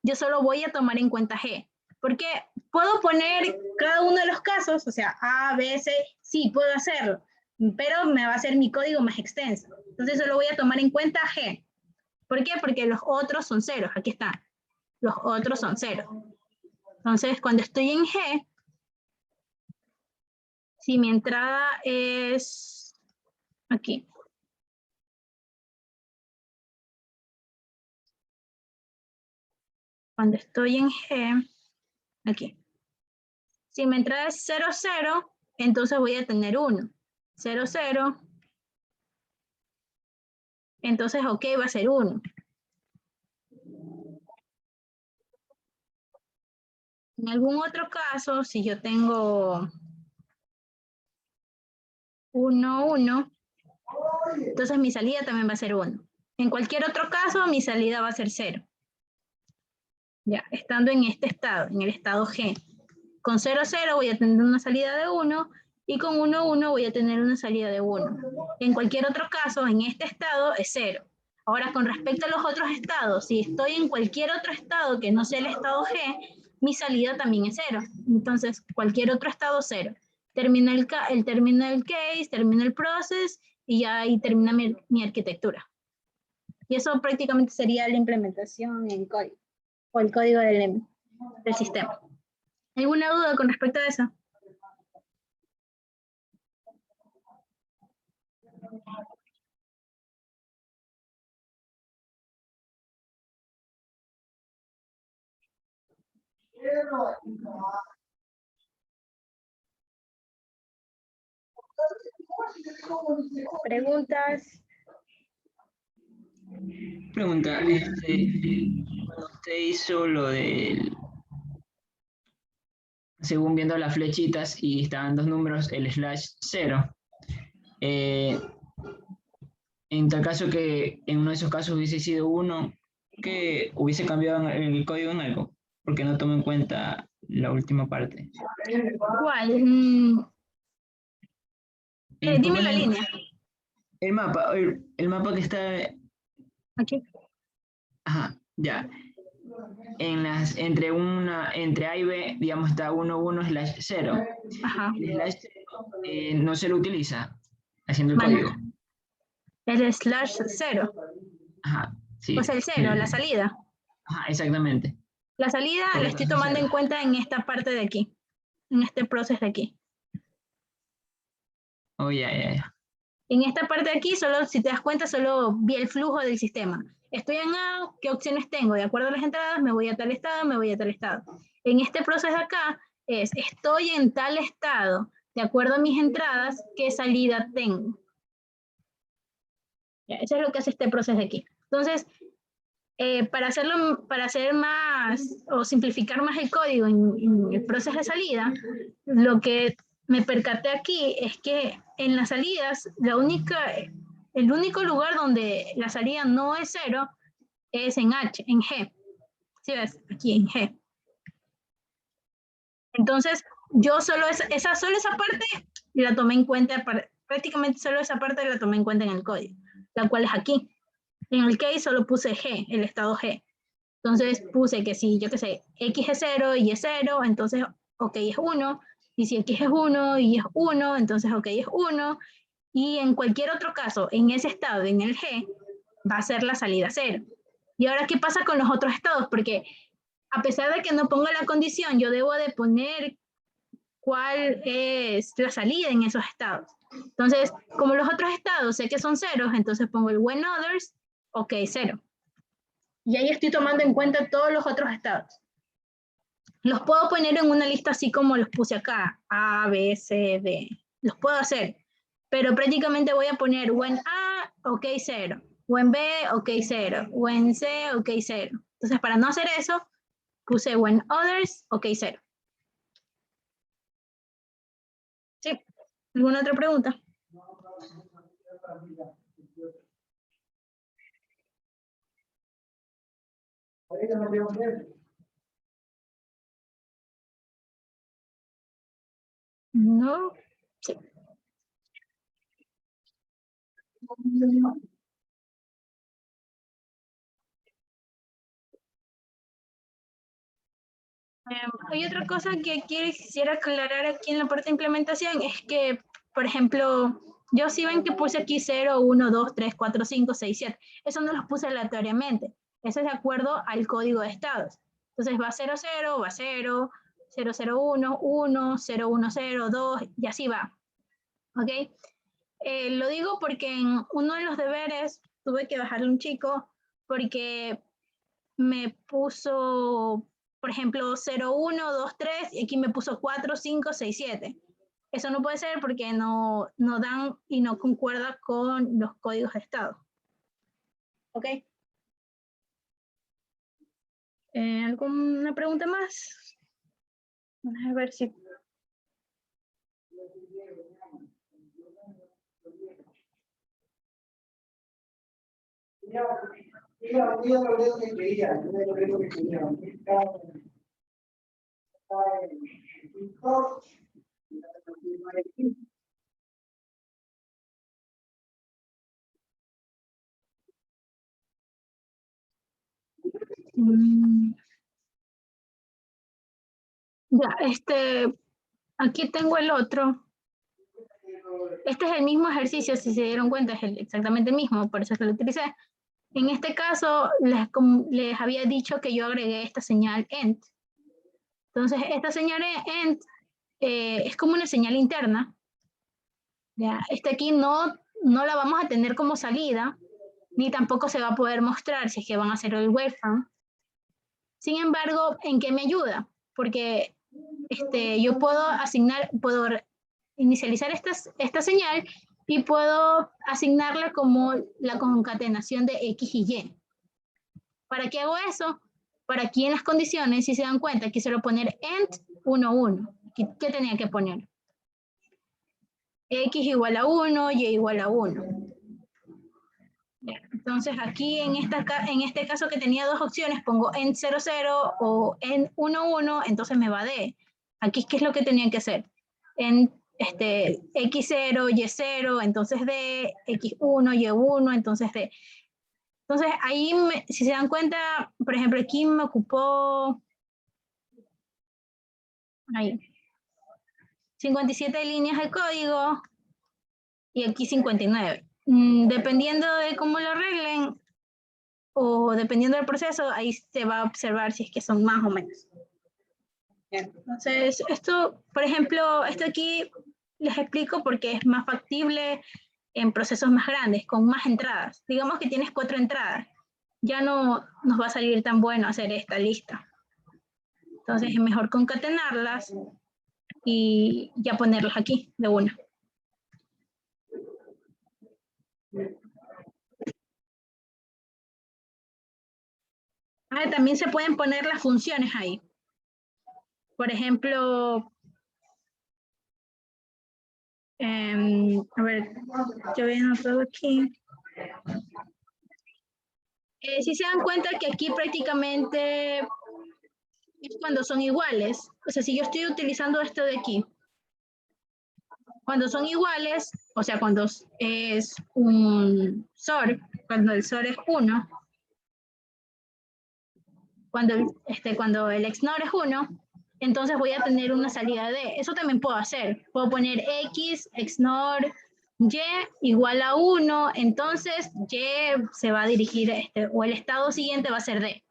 yo solo voy a tomar en cuenta G. Porque puedo poner cada uno de los casos, o sea, A, B, C, sí, puedo hacerlo, pero me va a hacer mi código más extenso. Entonces solo voy a tomar en cuenta G. ¿Por qué? Porque los otros son ceros. Aquí están. Los otros son ceros. Entonces, cuando estoy en G, si mi entrada es aquí. Cuando estoy en G, aquí. Si mi entrada es 0, 0, entonces voy a tener 1. 0, 0. Entonces, ok, va a ser 1. En algún otro caso, si yo tengo 1, 1, entonces mi salida también va a ser 1. En cualquier otro caso, mi salida va a ser 0. Ya, estando en este estado, en el estado G. Con 0, 0 voy a tener una salida de 1 y con 1, 1 voy a tener una salida de 1. En cualquier otro caso, en este estado es 0. Ahora, con respecto a los otros estados, si estoy en cualquier otro estado que no sea el estado G, mi salida también es 0. Entonces, cualquier otro estado, 0. Termina el case, termina el process y ya ahí termina mi arquitectura. Y eso prácticamente sería la implementación en código, o el código del sistema. ¿Alguna duda con respecto a eso? ¿Preguntas? Pregunta, cuando usted hizo lo del, según viendo las flechitas y estaban dos números, el /0, en tal caso que en uno de esos casos hubiese sido 1, que hubiese cambiado el código en algo, porque no tomo en cuenta la última parte. ¿Cuál? Dime la línea. El mapa que está... Aquí. Ajá, ya. Entre A y B, digamos, está 1, 1, /0. Ajá. El /0 no se lo utiliza haciendo el Vale. código. El /0. Ajá, sí. O sea, el 0, la salida. Ajá, exactamente. La salida la estoy tomando en cuenta en esta parte de aquí, en este proceso de aquí. Oh, ya. En esta parte de aquí, solo, si te das cuenta, solo vi el flujo del sistema. Estoy en A, ¿qué opciones tengo? De acuerdo a las entradas, me voy a tal estado, me voy a tal estado. En este proceso de acá, estoy en tal estado, de acuerdo a mis entradas, ¿qué salida tengo? Ya, eso es lo que hace este proceso de aquí. Entonces, Para hacer más o simplificar más el código en el proceso de salida, lo que me percaté aquí es que en las salidas, el único lugar donde la salida no es 0 es en G. ¿Sí ves? Aquí en G. Entonces, yo solo esa parte la tomé en cuenta, prácticamente solo esa parte la tomé en cuenta en el código, la cual es aquí. En el case solo puse G, el estado G. Entonces puse que si, yo qué sé, X es 0 y es 0, entonces OK es 1. Y si X es 1 y es 1, entonces OK es 1. Y en cualquier otro caso, en ese estado, en el G, va a ser la salida 0. ¿Y ahora qué pasa con los otros estados? Porque a pesar de que no ponga la condición, yo debo de poner cuál es la salida en esos estados. Entonces, como los otros estados sé que son ceros, entonces pongo el when others, OK, 0. Y ahí estoy tomando en cuenta todos los otros estados. Los puedo poner en una lista así como los puse acá, A, B, C, D. Los puedo hacer, pero prácticamente voy a poner when A, OK, 0. When B, OK, 0. When C, OK, 0. Entonces, para no hacer eso, puse when others, OK, 0. ¿Sí? ¿Alguna otra pregunta? No. Sí. Hay otra cosa que quisiera aclarar aquí en la parte de implementación, es que, por ejemplo, yo sí ven que puse aquí 0, 1, 2, 3, 4, 5, 6, 7. Eso no los puse aleatoriamente. Eso es de acuerdo al código de estados. Entonces va 0, 0, va 0, 0, 0, 1, 1, 0, 1, 0, 2, y así va. ¿Ok? Lo digo porque en uno de los deberes tuve que bajarle un chico porque me puso, por ejemplo, 0, 1, 2, 3, y aquí me puso 4, 5, 6, 7. Eso no puede ser porque no dan y no concuerda con los códigos de estado. ¿Ok? ¿Alguna pregunta más? A ver si... Ya, aquí tengo el otro. Este es el mismo ejercicio, si se dieron cuenta, es exactamente el mismo, por eso es que lo utilicé. En este caso, les había dicho que yo agregué esta señal END. Entonces, esta señal END es como una señal interna. ¿Ya? Aquí no la vamos a tener como salida, ni tampoco se va a poder mostrar si es que van a hacer el waveform. Sin embargo, ¿en qué me ayuda? Porque yo puedo inicializar esta señal y puedo asignarla como la concatenación de X y Y. ¿Para qué hago eso? Para aquí en las condiciones, si se dan cuenta, quisiera poner END 1, 1. ¿Qué tenía que poner? X igual a 1, Y igual a 1. Entonces aquí en este caso que tenía dos opciones, pongo END 0, 0 o END 1, 1, entonces me va D. Aquí, ¿qué es lo que tenía que hacer? END X0, Y0, entonces D, X1, Y1, entonces D. Entonces ahí, si se dan cuenta, por ejemplo, aquí me ocupó ahí 57 líneas de código y aquí 59. Dependiendo de cómo lo arreglen o dependiendo del proceso, ahí se va a observar si es que son más o menos. Entonces, esto, por ejemplo, esto aquí les explico porque es más factible en procesos más grandes, con más entradas. Digamos que tienes 4 entradas, ya no nos va a salir tan bueno hacer esta lista. Entonces es mejor concatenarlas y ya ponerlas aquí de una. También se pueden poner las funciones ahí. Por ejemplo, a ver, yo voy anotado aquí. Si se dan cuenta que aquí prácticamente es cuando son iguales. O sea, si yo estoy utilizando esto de aquí, cuando son iguales, o sea, cuando es un SOR, cuando el SOR es 1, cuando el XNOR es 1, entonces voy a tener una salida de. Eso también puedo hacer. Puedo poner X, XNOR, Y igual a 1, entonces Y se va a dirigir, o el estado siguiente va a ser D.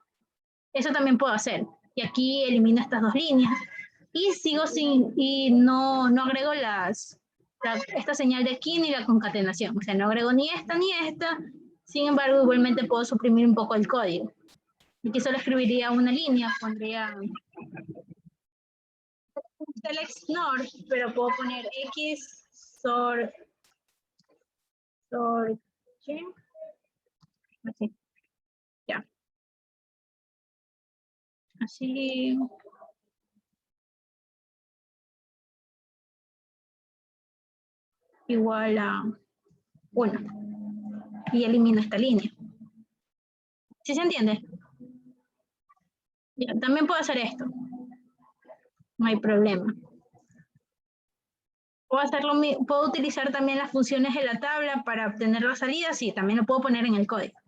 Eso también puedo hacer. Y aquí elimino estas dos líneas. Y sigo y no agrego esta señal de aquí ni la concatenación. O sea, no agrego ni esta ni esta. Sin embargo, igualmente puedo suprimir un poco el código. Aquí solo escribiría una línea, pondría select nor, pero puedo poner X, SOR, ¿qué? Así, ya. Así. Igual a 1. Y elimino esta línea. ¿Sí se entiende? Ya, también puedo hacer esto. No hay problema. Puedo utilizar también las funciones de la tabla para obtener la salida. Sí, también lo puedo poner en el código.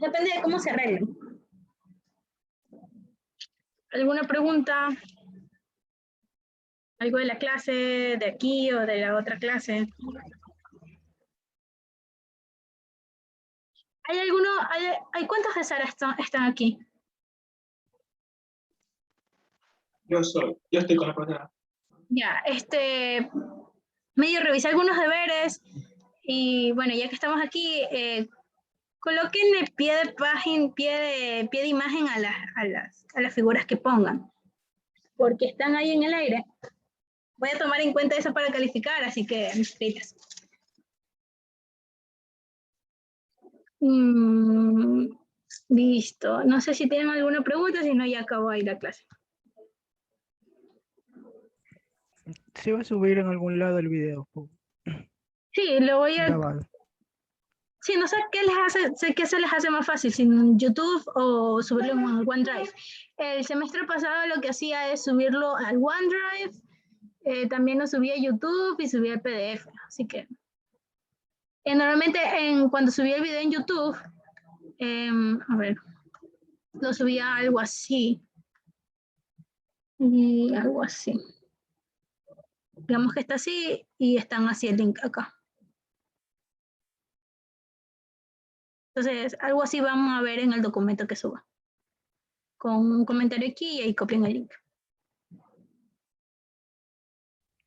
Depende de cómo se arreglen. ¿Alguna pregunta? ¿Algo de la clase de aquí o de la otra clase? ¿Hay cuántos de Sara están aquí? Yo estoy con la profesora. Ya, medio revisé algunos deberes y bueno, ya que estamos aquí, coloquen el pie de página, pie de imagen a las figuras que pongan, porque están ahí en el aire. Voy a tomar en cuenta eso para calificar, así que pilas. Listo. No sé si tienen alguna pregunta, si no ya acabo ahí la clase. Se va a subir en algún lado el video Sí, lo voy a... grabado. Sí, no sé qué se les hace más fácil, si en YouTube o subirlo en OneDrive. El semestre pasado lo que hacía es subirlo al OneDrive, también lo subía a YouTube y subía el PDF, así que... normalmente cuando subía el video en YouTube, a ver, lo subía algo así. Y algo así. Digamos que está así y están así el link acá. Entonces, algo así vamos a ver en el documento que suba. Con un comentario aquí y ahí copian el link.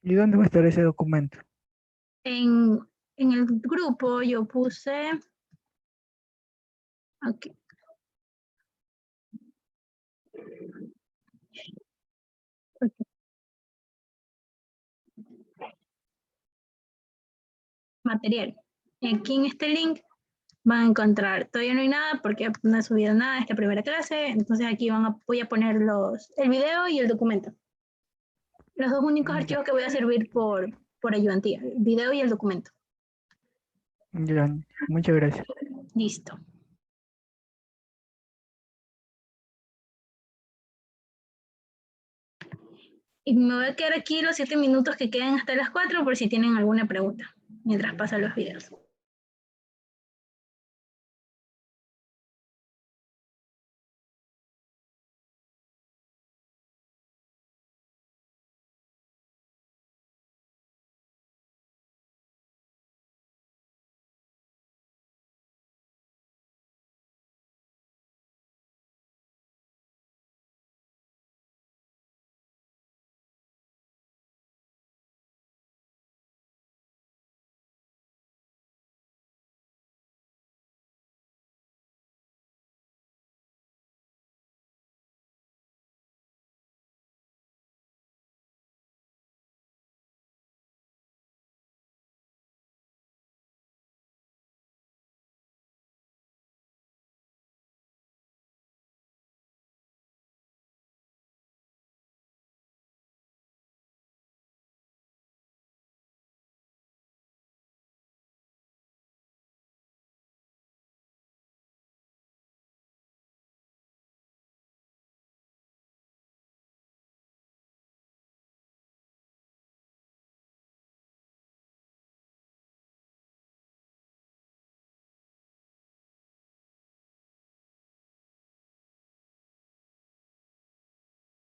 ¿Y dónde va a estar ese documento? En el grupo yo puse... Aquí. Material. Aquí en este link van a encontrar, todavía no hay nada porque no he subido nada a esta primera clase, entonces aquí voy a poner el video y el documento. Los dos únicos archivos que voy a servir por ayudantía, el video y el documento. Ya, muchas gracias. Listo. Y me voy a quedar aquí los 7 minutos que quedan hasta las 4 por si tienen alguna pregunta, mientras pasan los videos.